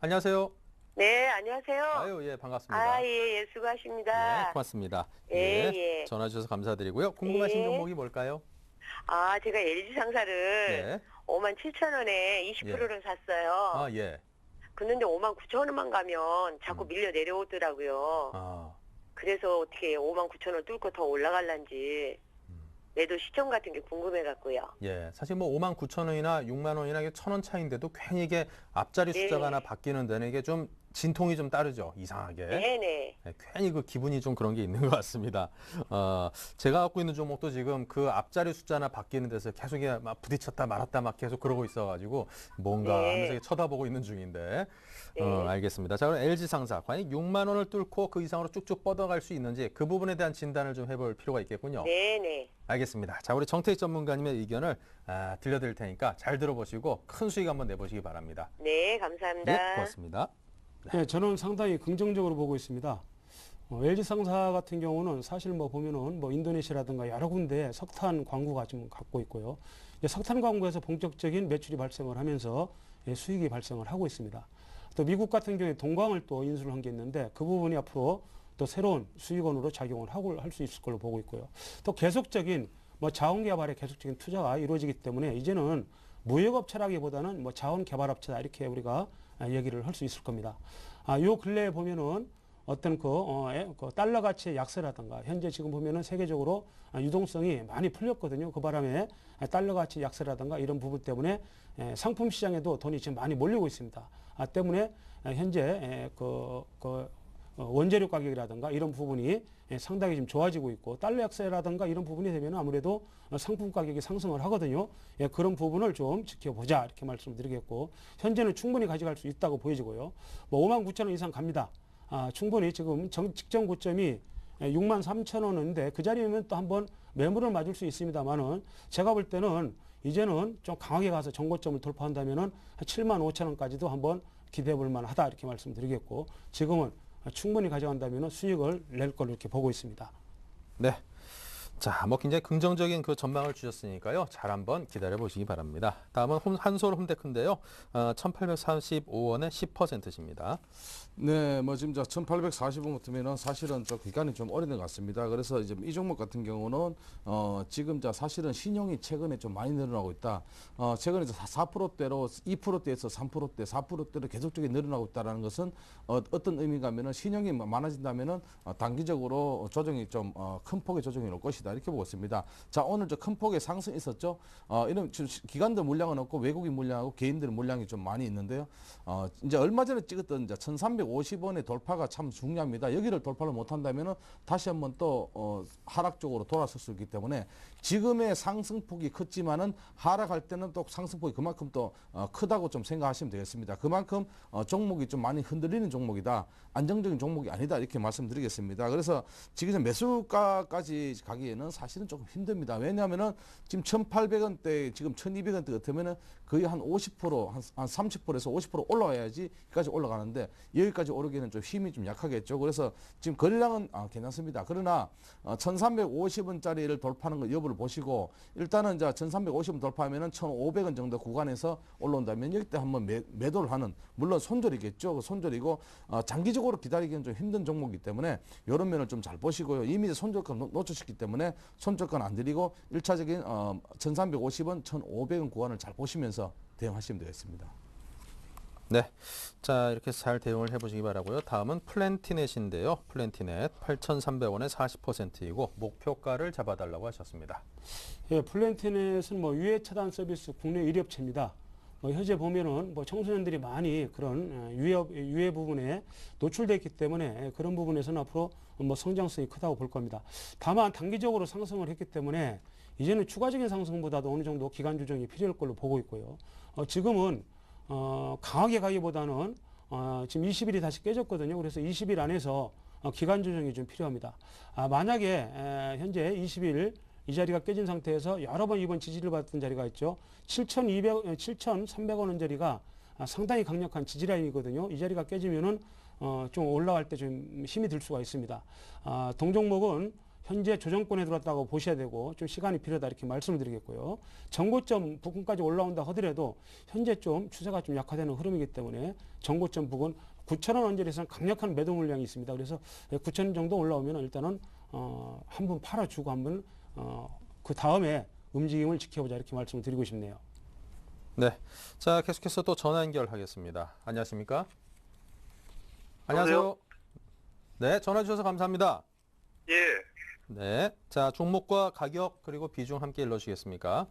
안녕하세요. 네, 안녕하세요. 아유, 예, 반갑습니다. 예, 수고하십니다. 네, 고맙습니다. 예. 전화 주셔서 감사드리고요. 궁금하신 종목이 뭘까요? 제가 LG 상사를 네. 57,000원에 20%를 샀어요. 예. 그런데 59,000원만 가면 자꾸 밀려 내려오더라고요. 그래서 어떻게 59,000원 뚫고 더 올라갈란지 매도 시점 같은 게 궁금해갖고요. 예, 사실 뭐 59,000원이나 6만 원이나 1,000원 차이인데도 괜히 이게 앞자리 숫자가 하나 바뀌는 데는 이게 좀 진통이 좀 따르죠. 이상하게. 네네. 네, 괜히 그 기분이 좀 그런 게 있는 것 같습니다. 제가 갖고 있는 종목도 지금 그 앞자리 숫자나 바뀌는 데서 계속 막 부딪혔다 말았다 막 계속 그러고 있어가지고 뭔가 네. 하면서 쳐다보고 있는 중인데. 네. 알겠습니다. 자, 그럼 LG상사 과연 6만 원을 뚫고 그 이상으로 쭉쭉 뻗어갈 수 있는지 그 부분에 대한 진단을 좀 해볼 필요가 있겠군요. 네네. 알겠습니다. 자, 우리 정태희 전문가님의 의견을 들려드릴 테니까 잘 들어보시고 큰 수익 한번 내보시기 바랍니다. 네, 감사합니다. 예, 고맙습니다. 네, 저는 상당히 긍정적으로 보고 있습니다. LG상사 같은 경우는 사실 뭐 보면은 뭐 인도네시아라든가 여러 군데 석탄 광구가 좀 갖고 있고요. 이제 석탄 광구에서 본격적인 매출이 발생을 하면서 수익이 발생을 하고 있습니다. 또 미국 같은 경우에 동광을 또 인수를 한 게 있는데 그 부분이 앞으로 또 새로운 수익원으로 작용을 하고 할 수 있을 걸로 보고 있고요. 또 계속적인 뭐 자원 개발에 계속적인 투자가 이루어지기 때문에 이제는 무역업체라기보다는 뭐 자원 개발업체다 이렇게 우리가 얘기를 할 수 있을 겁니다. 요 근래에 보면은 어떤 그 달러 가치의 약세라든가 현재 지금 보면은 세계적으로 유동성이 많이 풀렸거든요. 그 바람에 달러 가치 약세라든가 이런 부분 때문에 상품 시장에도 돈이 지금 많이 몰리고 있습니다. 때문에 현재 원재료 가격이라든가 이런 부분이 상당히 좀 좋아지고 있고 달러 약세라든가 이런 부분이 되면 아무래도 상품 가격이 상승을 하거든요. 그런 부분을 좀 지켜보자 이렇게 말씀드리겠고 현재는 충분히 가져갈 수 있다고 보여지고요. 뭐 59,000원 이상 갑니다. 충분히 지금 직전 고점이 63,000원인데 그 자리면 또 한번 매물을 맞을 수 있습니다만은 제가 볼 때는 이제는 좀 강하게 가서 전고점을 돌파한다면은 75,000원까지도 한번 기대해 볼 만하다 이렇게 말씀드리겠고 지금은 충분히 가져간다면 수익을 낼 걸로 이렇게 보고 있습니다. 네. 자, 뭐 굉장히 긍정적인 그 전망을 주셨으니까요. 잘 한번 기다려 보시기 바랍니다. 다음은 한솔 홈테크인데요. 1,845원에 10%입니다. 네, 뭐 지금 1,845원 같으면은 사실은 좀 기간이 좀 오래된 것 같습니다. 그래서 이제 이 종목 같은 경우는 지금 사실은 신용이 최근에 좀 많이 늘어나고 있다. 최근에 4%대로 2%대에서 3%대, 4%대로 계속적으로 늘어나고 있다라는 것은 어떤 의미가 하면은 신용이 많아진다면은 단기적으로 조정이 좀 큰 폭의 조정이 올 것이다. 이렇게 보고 있습니다. 자, 오늘 큰 폭의 상승 있었죠. 이런 기관들 물량은 없고 외국인 물량하고 개인들 물량이 좀 많이 있는데요. 이제 얼마 전에 찍었던 이제 1,350원의 돌파가 참 중요합니다. 여기를 돌파를 못한다면은 다시 한번 또 하락 쪽으로 돌아설 수 있기 때문에 지금의 상승폭이 컸지만은 하락할 때는 또 상승폭이 그만큼 또 크다고 좀 생각하시면 되겠습니다. 그만큼 종목이 좀 많이 흔들리는 종목이다. 안정적인 종목이 아니다. 이렇게 말씀드리겠습니다. 그래서 지금 매수가까지 가기에는 사실은 조금 힘듭니다. 왜냐하면은 지금 1,800원대, 지금 1,200원대 같으면은 거의 한 50%, 한 30%에서 50% 올라와야지 여기까지 올라가는데 여기까지 오르기에는 좀 힘이 좀 약하겠죠. 그래서 지금 거래량은 괜찮습니다. 그러나 1,350원짜리를 돌파하는 거 여부를 보시고 일단은 이제 1,350원 돌파하면은 1,500원 정도 구간에서 올라온다면 여기 때 한번 매도를 하는 물론 손절이겠죠. 손절이고 장기적으로 기다리기는 좀 힘든 종목이기 때문에 이런 면을 좀 잘 보시고요. 이미 손절권 놓쳤기 때문에 손절권 안 드리고 1차적인 1,350원, 1,500원 구간을 잘 보시면서 대응하시면 되겠습니다. 네. 자, 이렇게 잘 대응을 해보시기 바라고요. 다음은 플랜티넷인데요. 플랜티넷 8,300원에 40%이고 목표가를 잡아달라고 하셨습니다. 예, 플랜티넷은 뭐 유해 차단 서비스 국내 1위 업체입니다. 현재 보면은 뭐 청소년들이 많이 그런 유해 부분에 노출되어 있기 때문에 그런 부분에서는 앞으로 뭐 성장성이 크다고 볼 겁니다. 다만 단기적으로 상승을 했기 때문에 이제는 추가적인 상승보다도 어느 정도 기간 조정이 필요할 걸로 보고 있고요. 지금은 강하게 가기보다는 지금 20일이 다시 깨졌거든요. 그래서 20일 안에서 기간 조정이 좀 필요합니다. 만약에 현재 20일 이 자리가 깨진 상태에서 여러 번 이번 지지를 받았던 자리가 있죠. 7,300원 자리가 상당히 강력한 지지라인이거든요. 이 자리가 깨지면은 좀 올라갈 때 좀 힘이 들 수가 있습니다. 동종목은 현재 조정권에 들어왔다고 보셔야 되고 좀 시간이 필요하다 이렇게 말씀을 드리겠고요. 전고점 부근까지 올라온다 하더라도 현재 좀 추세가 좀 약화되는 흐름이기 때문에 전고점 부근 9,000원 언저리에서는 강력한 매도 물량이 있습니다. 그래서 9,000원 정도 올라오면 일단은 한번 팔아주고 한번 그 다음에 움직임을 지켜보자 이렇게 말씀을 드리고 싶네요. 네. 자, 계속해서 또 전화 연결하겠습니다. 안녕하십니까? 안녕하세요. 네, 전화 주셔서 감사합니다. 예. 네. 자, 종목과 가격 그리고 비중 함께 일러주시겠습니까?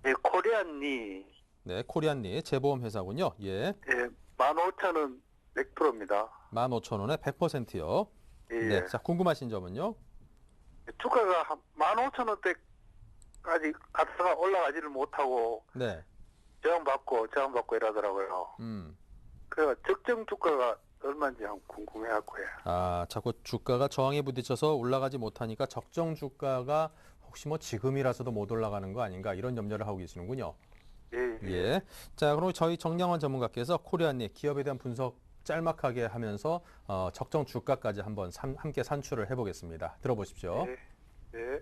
예, 코리안니. 네, 코리안리 재보험 회사군요. 예. 예, 15,000원 100%입니다. 15,000원에 100%요. 예. 네. 자, 궁금하신 점은요? 주가가 한 15,000원대까지 갔다가 올라가지를 못하고 네. 저항받고 이러더라고요. 그래서 적정 주가가 얼마인지 한번 궁금해갖고요. 아, 자꾸 주가가 저항에 부딪혀서 올라가지 못하니까 적정 주가가 혹시 뭐 지금이라서도 못 올라가는 거 아닌가 이런 염려를 하고 계시는군요. 예. 예. 자, 그럼 저희 정량원 전문가께서 코리안리 기업에 대한 분석 짤막하게 하면서 적정 주가까지 한번 함께 산출을 해보겠습니다. 들어보십시오. 예. 예.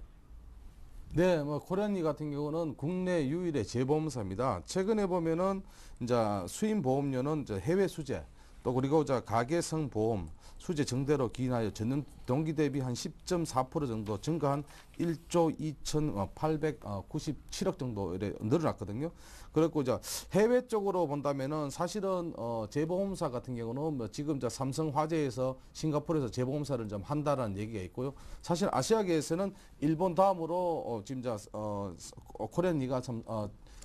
네, 뭐 코리안리 같은 경우는 국내 유일의 재보험사입니다. 최근에 보면은 이제 수임 보험료는 이제 해외 수재, 또 그리고 이제 가계성 보험 수재 증대로 기인하여 전년 동기 대비 한 10.4% 정도 증가한 1조 2,897억 정도 이래 늘어났거든요. 그렇고 이제 해외 쪽으로 본다면은 사실은 재보험사 같은 경우는 뭐 지금 이제 삼성화재에서 싱가포르에서 재보험사를 좀 한다라는 얘기가 있고요. 사실 아시아계에서는 일본 다음으로 지금 이제 코리안리가 참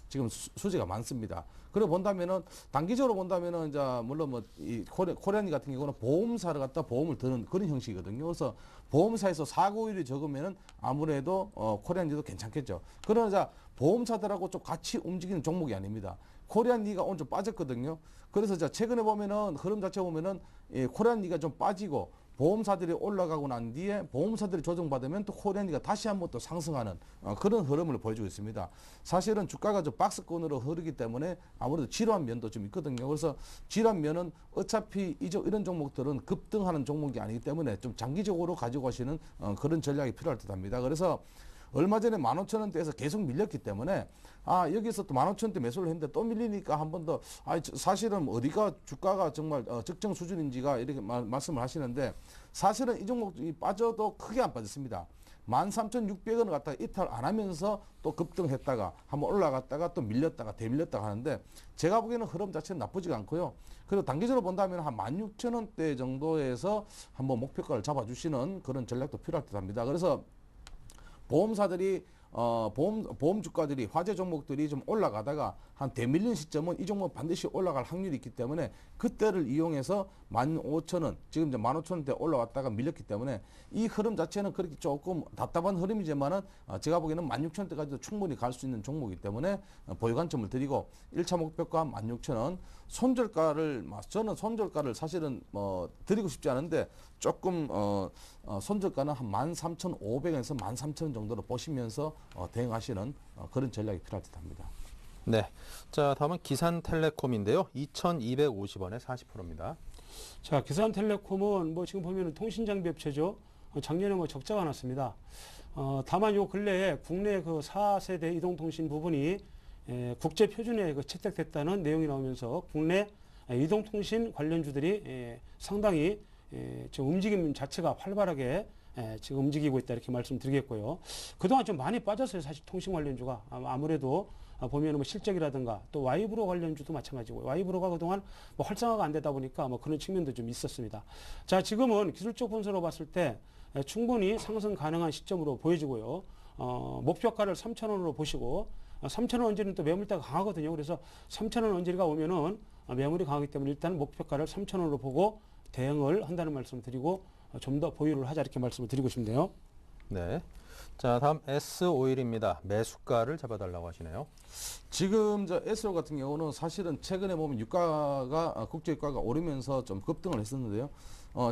지금 수지가 많습니다. 그리고 본다면은 단기적으로 본다면은 이제 물론 뭐 이 코리안리 같은 경우는 보험사를 갖다 보험을 드는 그런 형식이거든요. 그래서 보험사에서 사고율이 적으면은 아무래도 코리안리도 괜찮겠죠. 그러나 자 보험사들하고 좀 같이 움직이는 종목이 아닙니다. 코리안리가 오늘 좀 빠졌거든요. 그래서 자 최근에 보면은 흐름 자체 보면은 코리안리가 좀 빠지고 보험사들이 올라가고 난 뒤에 보험사들이 조정받으면 또 코리안리가 다시 한번 또 상승하는 그런 흐름을 보여주고 있습니다. 사실은 주가가 좀 박스권으로 흐르기 때문에 아무래도 지루한 면도 좀 있거든요. 그래서 지루한 면은 어차피 이런 종목들은 급등하는 종목이 아니기 때문에 좀 장기적으로 가지고 가시는 그런 전략이 필요할 듯 합니다. 그래서 얼마 전에 15,000원대에서 계속 밀렸기 때문에 여기서 또 15,000원대 매수를 했는데 또 밀리니까 한 번 더 사실은 어디가 주가가 정말 적정 수준인지가 이렇게 말씀을 하시는데 사실은 이 종목이 빠져도 크게 안 빠졌습니다. 13,600원을 갖다가 이탈 안 하면서 또 급등했다가 한번 올라갔다가 또 밀렸다가 대밀렸다가 하는데 제가 보기에는 흐름 자체는 나쁘지가 않고요. 그리고 단기적으로 본다면 한 16,000원대 정도에서 한번 목표가를 잡아주시는 그런 전략도 필요할 듯 합니다. 그래서 보험사들이 보험 주가들이 화재 종목들이 좀 올라가다가 한 대밀린 시점은 이 종목 반드시 올라갈 확률이 있기 때문에 그때를 이용해서 15,000원 지금 이제 15,000원대 올라왔다가 밀렸기 때문에 이 흐름 자체는 그렇게 조금 답답한 흐름이지만은 제가 보기에는 16,000원대까지도 충분히 갈 수 있는 종목이기 때문에 보유 관점을 드리고 1차 목표가 16,000원 손절가를 저는 손절가를 사실은 드리고 싶지 않은데 조금 손절가는 한 13,500원에서 13,000원 정도로 보시면서 대응하시는 그런 전략이 필요할 듯 합니다. 네. 자, 다음은 기산텔레콤인데요. 2,250원에 40%입니다. 자, 기산텔레콤은 뭐 지금 보면 통신장비 업체죠. 작년에 뭐 적자가 났습니다. 다만 요 근래에 국내 그 4세대 이동통신 부분이 국제 표준에 채택됐다는 내용이 나오면서 국내 이동통신 관련주들이 상당히 지금 움직임 자체가 활발하게 지금 움직이고 있다 이렇게 말씀드리겠고요. 그동안 좀 많이 빠졌어요. 사실 통신 관련주가 아무래도 보면 뭐 실적이라든가 또 와이브로 관련주도 마찬가지고 와이브로가 그동안 뭐 활성화가 안 되다 보니까 뭐 그런 측면도 좀 있었습니다. 자, 지금은 기술적 분석으로 봤을 때 충분히 상승 가능한 시점으로 보여지고요. 목표가를 3,000원으로 보시고 3,000원 언저리는 또 매물대가 강하거든요. 그래서 3,000원 언저리가 오면은 매물이 강하기 때문에 일단 목표가를 3,000원으로 보고 대응을 한다는 말씀을 드리고 좀 더 보유를 하자 이렇게 말씀을 드리고 싶네요. 네. 자, 다음 S오일입니다. 매수가를 잡아달라고 하시네요. 지금 저 S로 같은 경우는 사실은 최근에 보면 유가가 국제 유가가 오르면서 좀 급등을 했었는데요.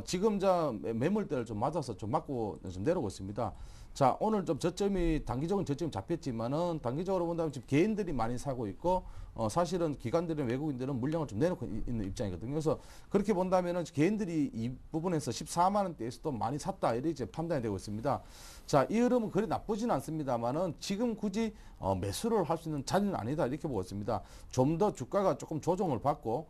지금 매물대를 좀 맞아서 좀 맞고 좀 내려오고 있습니다. 자, 오늘 좀 저점이 단기적으로 저점이 잡혔지만은 단기적으로 본다면 지금 개인들이 많이 사고 있고 사실은 기관들이나 외국인들은 물량을 좀 내놓고 있는 입장이거든요. 그래서 그렇게 본다면은 개인들이 이 부분에서 14만 원대에서도 많이 샀다 이렇게 이제 판단이 되고 있습니다. 자, 이 흐름은 그리 나쁘지는 않습니다만은 지금 굳이 매수를 할 수 있는 자리는 아니다 이렇게 보고 있습니다. 좀 더 주가가 조금 조정을 받고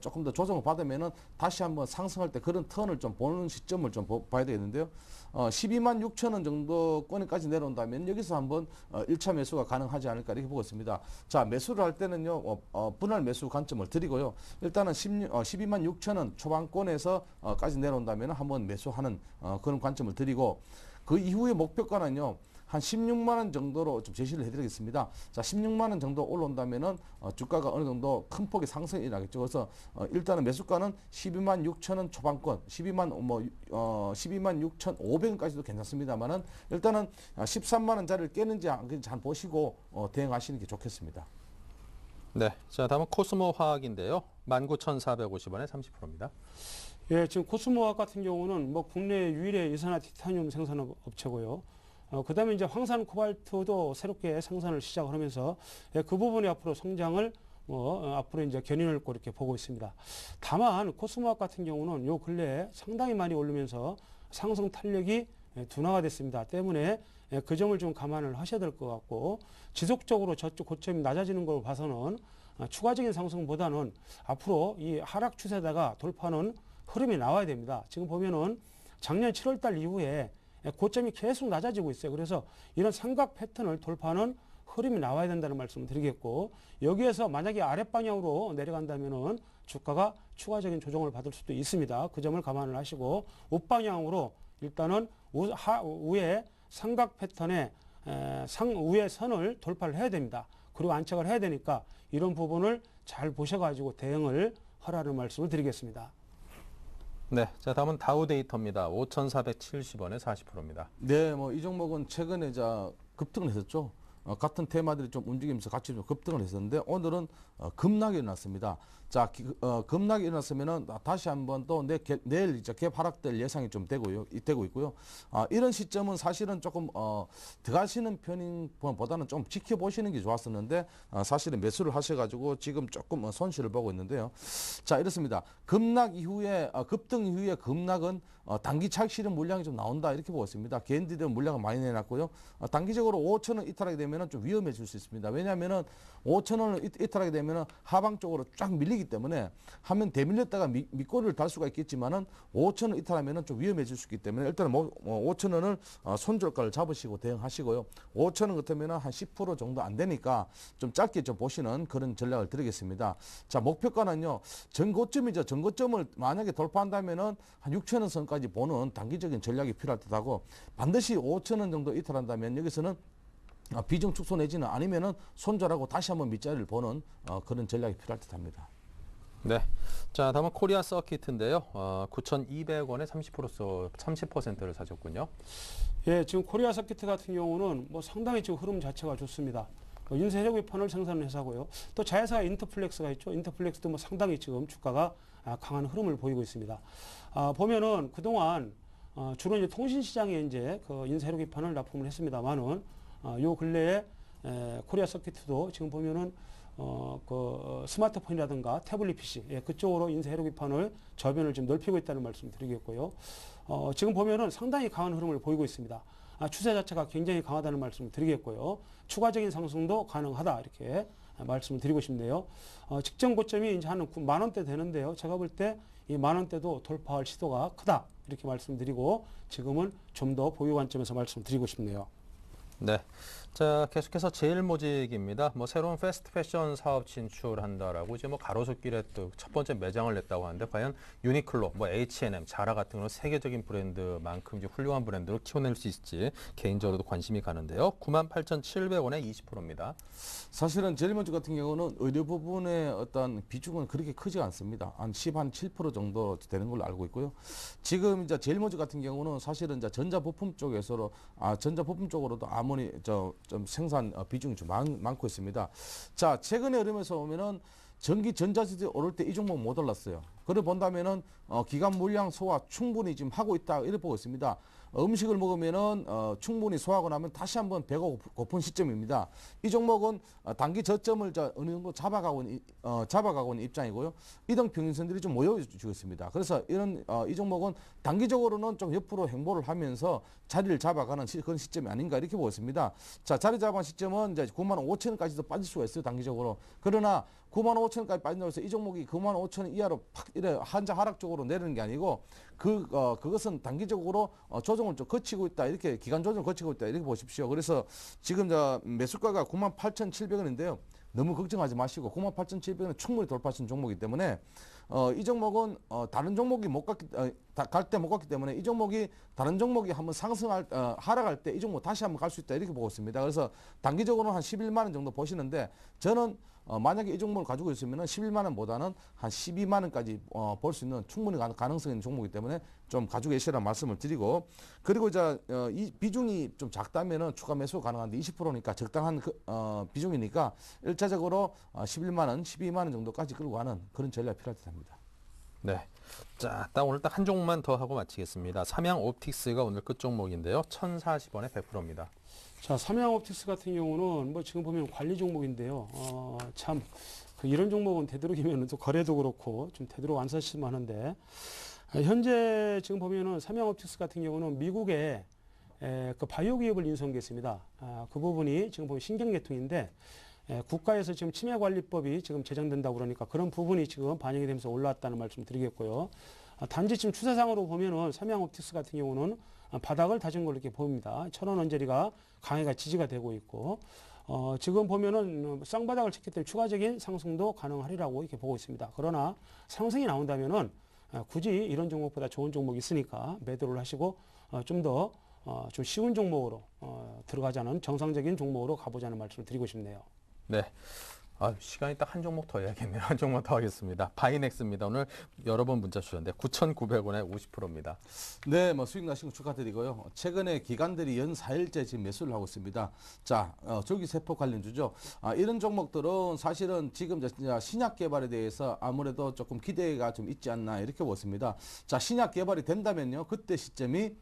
조금 더 조정을 받으면은 다시 한번 상승할 때 그런 턴을 좀 보는 시점을 좀 봐야 되겠는데요. 12만 6천 원 정도권까지 내려온다면 여기서 한번 1차 매수가 가능하지 않을까 이렇게 보고 있습니다. 자, 매수를 할 때는요, 분할 매수 관점을 드리고요. 일단은 12만 6천 원 초반권에서까지 내려온다면 한번 매수하는 그런 관점을 드리고 그 이후에 목표가는요, 한 16만 원 정도로 좀 제시를 해드리겠습니다. 자, 16만 원 정도 올라온다면은 주가가 어느 정도 큰 폭의 상승이 일어나겠죠. 그래서 일단은 매수가는 12만 6천 원 초반권, 12만 6천 5백원까지도 괜찮습니다만은 일단은 13만 원짜리를 깨는지 안 깨는지 잘 보시고 대응하시는 게 좋겠습니다. 네, 자 다음은 코스모 화학인데요. 19,450원에 30%입니다. 예, 지금 코스모화학 같은 경우는 뭐 국내 유일의 이산화티타늄 생산 업체고요. 그다음에 이제 황산 코발트도 새롭게 생산을 시작을 하면서 예, 그 부분이 앞으로 성장을 앞으로 이제 견인을 고 이렇게 보고 있습니다. 다만 코스모화학 같은 경우는 요 근래에 상당히 많이 오르면서 상승 탄력이 둔화가 됐습니다. 때문에 그 점을 좀 감안을 하셔야 될 것 같고 지속적으로 저쪽 고점이 낮아지는 걸 봐서는 추가적인 상승보다는 앞으로 이 하락 추세다가 돌파하는 흐름이 나와야 됩니다. 지금 보면은 작년 7월 달 이후에 고점이 계속 낮아지고 있어요. 그래서 이런 삼각 패턴을 돌파하는 흐름이 나와야 된다는 말씀을 드리겠고 여기에서 만약에 아랫방향으로 내려간다면은 주가가 추가적인 조정을 받을 수도 있습니다. 그 점을 감안을 하시고 윗방향으로 일단은 위에 삼각 패턴의 위의 선을 돌파를 해야 됩니다. 그리고 안착을 해야 되니까 이런 부분을 잘 보셔가지고 대응을 하라는 말씀을 드리겠습니다. 네, 자 다음은 다우데이터입니다. 5,470원에 40%입니다. 네, 뭐 이 종목은 최근에 급등을 했었죠. 같은 테마들이 좀 움직이면서 같이 좀 급등을 했었는데 오늘은 급락이 일어났습니다. 자, 급락이 일어났으면은 다시 한번 또 내일 이제 갭 하락될 예상이 좀 되고 있고요. 이런 시점은 사실은 조금 들어가시는 편보다는 좀 지켜보시는 게 좋았었는데 사실은 매수를 하셔가지고 지금 조금 손실을 보고 있는데요. 자, 이렇습니다. 급등 이후에 급락은 단기 차익 실현 물량이 좀 나온다 이렇게 보고 있습니다. 개인들은 물량을 많이 내놨고요. 단기적으로 5,000원 이탈하게 되면은 좀 위험해질 수 있습니다. 왜냐하면은 5,000원을 이탈하게 되면은 하방 쪽으로 쫙 밀리기 때문에 하면 대밀렸다가 밑꼬리를 달 수가 있겠지만은 5,000원 이탈하면은 좀 위험해질 수 있기 때문에 일단은 5,000원을 손절가를 잡으시고 대응하시고요. 5,000원 같으면은 한 10% 정도 안 되니까 좀 짧게 좀 보시는 그런 전략을 드리겠습니다. 자, 목표가는요. 전고점이죠. 전고점을 만약에 돌파한다면은 한 6,000원 선까지 보는 단기적인 전략이 필요할 듯하고 반드시 5,000원 정도 이탈한다면 여기서는 비중 축소 내지는 아니면은 손절하고 다시 한번 밑자리를 보는 그런 전략이 필요할 듯합니다. 네, 자 다음은 코리아 서킷인데요. 9,200원에 30%를 사셨군요. 예, 지금 코리아 서킷 같은 경우는 뭐 상당히 지금 흐름 자체가 좋습니다. 윤세력 위판을 생산하는 회사고요. 또 자회사 인터플렉스가 있죠. 인터플렉스도 뭐 상당히 지금 주가가 강한 흐름을 보이고 있습니다. 보면은 그동안 주로 이제 통신 시장에 이제 그 인쇄력 위판을 납품을 했습니다만은 요 근래에 코리아 서킷도 지금 보면은 그 스마트폰이라든가 태블릿 PC 그쪽으로 인쇄력 위판을 저변을 좀 넓히고 있다는 말씀 드리겠고요. 지금 보면은 상당히 강한 흐름을 보이고 있습니다. 추세 자체가 굉장히 강하다는 말씀 드리겠고요. 추가적인 상승도 가능하다 이렇게 말씀을 드리고 싶네요. 직전 고점이 이제 한 10,000원대 되는데요. 제가 볼 때 이 10,000원대도 돌파할 시도가 크다 이렇게 말씀드리고 지금은 좀 더 보유 관점에서 말씀드리고 싶네요. 네, 자 계속해서 제일모직입니다. 뭐 새로운 패스트 패션 사업 진출한다라고 이제 뭐 가로수길에 또 첫 번째 매장을 냈다고 하는데 과연 유니클로, 뭐 H&M, 자라 같은 그런 세계적인 브랜드만큼 이제 훌륭한 브랜드로 키워낼 수 있을지 개인적으로도 관심이 가는데요. 98,700원에 20%입니다. 사실은 제일모직 같은 경우는 의류 부분의 어떤 비중은 그렇게 크지 않습니다. 한 7% 정도 되는 걸로 알고 있고요. 지금 이제 제일모직 같은 경우는 사실은 이제 전자부품 쪽으로도 아무리 좀 생산 비중이 좀 많고 있습니다. 자, 최근에 흐름에서 보면은 전기 전자재들이 오를 때 이 종목 못 올랐어요. 그래 본다면은 기관 물량 소화 충분히 지금 하고 있다 이렇게 보고 있습니다. 음식을 먹으면은 충분히 소화하고 나면 다시 한번 배가 고픈 시점입니다. 이 종목은 단기 저점을 어느 정도 잡아가고 있는 입장이고요. 이등 평균선들이 좀 모여주고 있습니다. 그래서 이 종목은 단기적으로는 좀 옆으로 행보를 하면서 자리를 잡아가는 그런 시점이 아닌가 이렇게 보고 있습니다. 자, 자리 잡은 시점은 이제 95,000원까지도 빠질 수가 있어요. 단기적으로. 그러나 95,000원까지 빠진다고 해서 이 종목이 95,000원 이하로 팍 이래 한자 하락적으로 내리는 게 아니고 그것은 단기적으로 조정을 좀 거치고 있다. 이렇게 기간 조정을 거치고 있다. 이렇게 보십시오. 그래서 지금 매수가가 98,700원인데요. 너무 걱정하지 마시고 98,700원은 충분히 돌파할 수 있는 종목이기 때문에 이 종목은 다른 종목이 갈 때 못 갔기 때문에 이 종목이 다른 종목이 한번 하락할 때 이 종목 다시 한번 갈 수 있다 이렇게 보고 있습니다. 그래서 단기적으로는 한 11만 원 정도 보시는데 저는 만약에 이 종목을 가지고 있으면 11만 원보다는 한 12만 원까지 볼 수 있는 충분히 가능성이 있는 종목이기 때문에 좀 가지고 계시라는 말씀을 드리고, 그리고 이 비중이 좀 작다면은 추가 매수 가능한데 20%니까 적당한 비중이니까 1차적으로 11만 원, 12만 원 정도까지 끌고 가는 그런 전략이 필요할 듯 합니다. 네. 자, 오늘 딱 한 종목만 더 하고 마치겠습니다. 삼양옵틱스가 오늘 끝 종목인데요. 1,040원에 100%입니다. 자, 삼양옵틱스 같은 경우는 뭐 지금 보면 관리 종목인데요. 참 이런 종목은 되도록이면 또 거래도 그렇고 좀 되도록 안 사시면 하는데, 현재 지금 보면은 삼양옵틱스 같은 경우는 미국의 그 바이오 기업을 인수했습니다. 그 부분이 지금 보면 신경계통인데 국가에서 지금 치매관리법이 지금 제정된다고 그러니까 그런 부분이 지금 반영이 되면서 올라왔다는 말씀 드리겠고요. 단지 지금 추세상으로 보면은 삼양옵틱스 같은 경우는 바닥을 다진 걸로 이렇게 보입니다. 천원 언저리가 강하게 지지가 되고 있고, 지금 보면은 쌍바닥을 쳤기 때문에 추가적인 상승도 가능하리라고 이렇게 보고 있습니다. 그러나 상승이 나온다면은 굳이 이런 종목보다 좋은 종목이 있으니까 매도를 하시고 좀 더 좀 쉬운 종목으로 들어가자는 정상적인 종목으로 가보자는 말씀을 드리고 싶네요. 네. 시간이 딱 한 종목 더 해야겠네요. 한 종목 더 하겠습니다. 바이넥스입니다. 오늘 여러 번 문자 주셨는데 9,900원에 50%입니다. 네, 뭐 수익 나신 거 축하드리고요. 최근에 기관들이 연 4일째 지금 매수를 하고 있습니다. 자, 줄기세포 관련주죠. 이런 종목들은 사실은 지금 신약 개발에 대해서 아무래도 조금 기대가 좀 있지 않나 이렇게 보습니다. 자, 신약 개발이 된다면요, 그때 시점이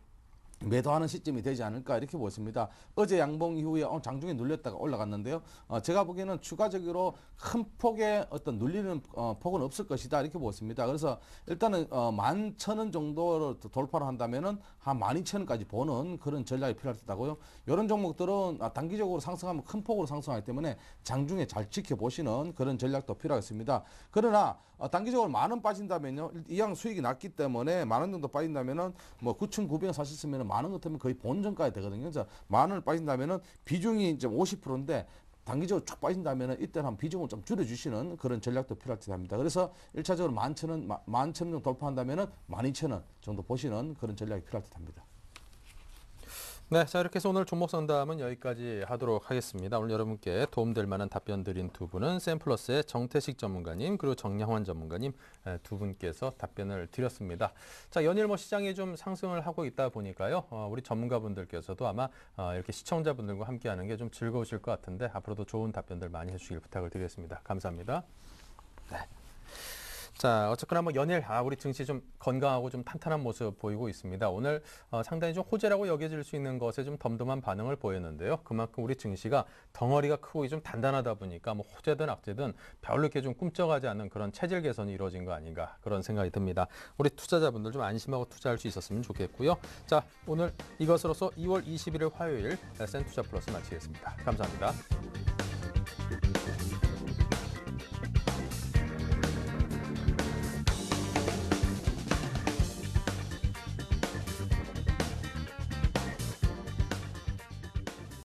매도하는 시점이 되지 않을까 이렇게 보습니다. 어제 양봉 이후에 장중에 눌렸다가 올라갔는데요. 제가 보기에는 추가적으로 큰 폭의 어떤 눌리는 폭은 없을 것이다 이렇게 보습니다. 그래서 일단은 11,000원 정도를 돌파를 한다면은 한 12,000원까지 보는 그런 전략이 필요할 듯하고요. 이런 종목들은 단기적으로 상승하면 큰 폭으로 상승하기 때문에 장중에 잘 지켜보시는 그런 전략도 필요하겠습니다. 그러나 단기적으로 10,000원 빠진다면요, 이왕 수익이 났기 때문에 10,000원 정도 빠진다면은 뭐 9,900원 사셨으면 10,000원 같으면 거의 본전가에 되거든요. 그래서 10,000원을 빠진다면은 비중이 이제 50%인데 단기적으로 쭉 빠진다면은 이때는 한 비중을 좀 줄여주시는 그런 전략도 필요할 듯 합니다. 그래서 1차적으로 11,000원 정도 돌파한다면은 12,000원 정도 보시는 그런 전략이 필요할 듯 합니다. 네, 자 이렇게 해서 오늘 종목 상담은 여기까지 하도록 하겠습니다. 오늘 여러분께 도움될 만한 답변 드린 두 분은 샘플러스의 정태식 전문가님 그리고 정양환 전문가님 두 분께서 답변을 드렸습니다. 자, 연일 시장이 좀 상승을 하고 있다 보니까요, 우리 전문가분들께서도 아마 이렇게 시청자분들과 함께하는 게 좀 즐거우실 것 같은데 앞으로도 좋은 답변들 많이 해주시길 부탁을 드리겠습니다. 감사합니다. 네. 자, 어쨌거나 연일 우리 증시 좀 건강하고 좀 탄탄한 모습 보이고 있습니다. 오늘 상당히 좀 호재라고 여겨질 수 있는 것에 좀 덤덤한 반응을 보였는데요. 그만큼 우리 증시가 덩어리가 크고 좀 단단하다 보니까 호재든 악재든 별로 이렇게 좀 꿈쩍하지 않는 그런 체질 개선이 이루어진 거 아닌가 그런 생각이 듭니다. 우리 투자자분들 좀 안심하고 투자할 수 있었으면 좋겠고요. 자, 오늘 이것으로서 2월 21일 화요일 센투자 플러스 마치겠습니다. 감사합니다.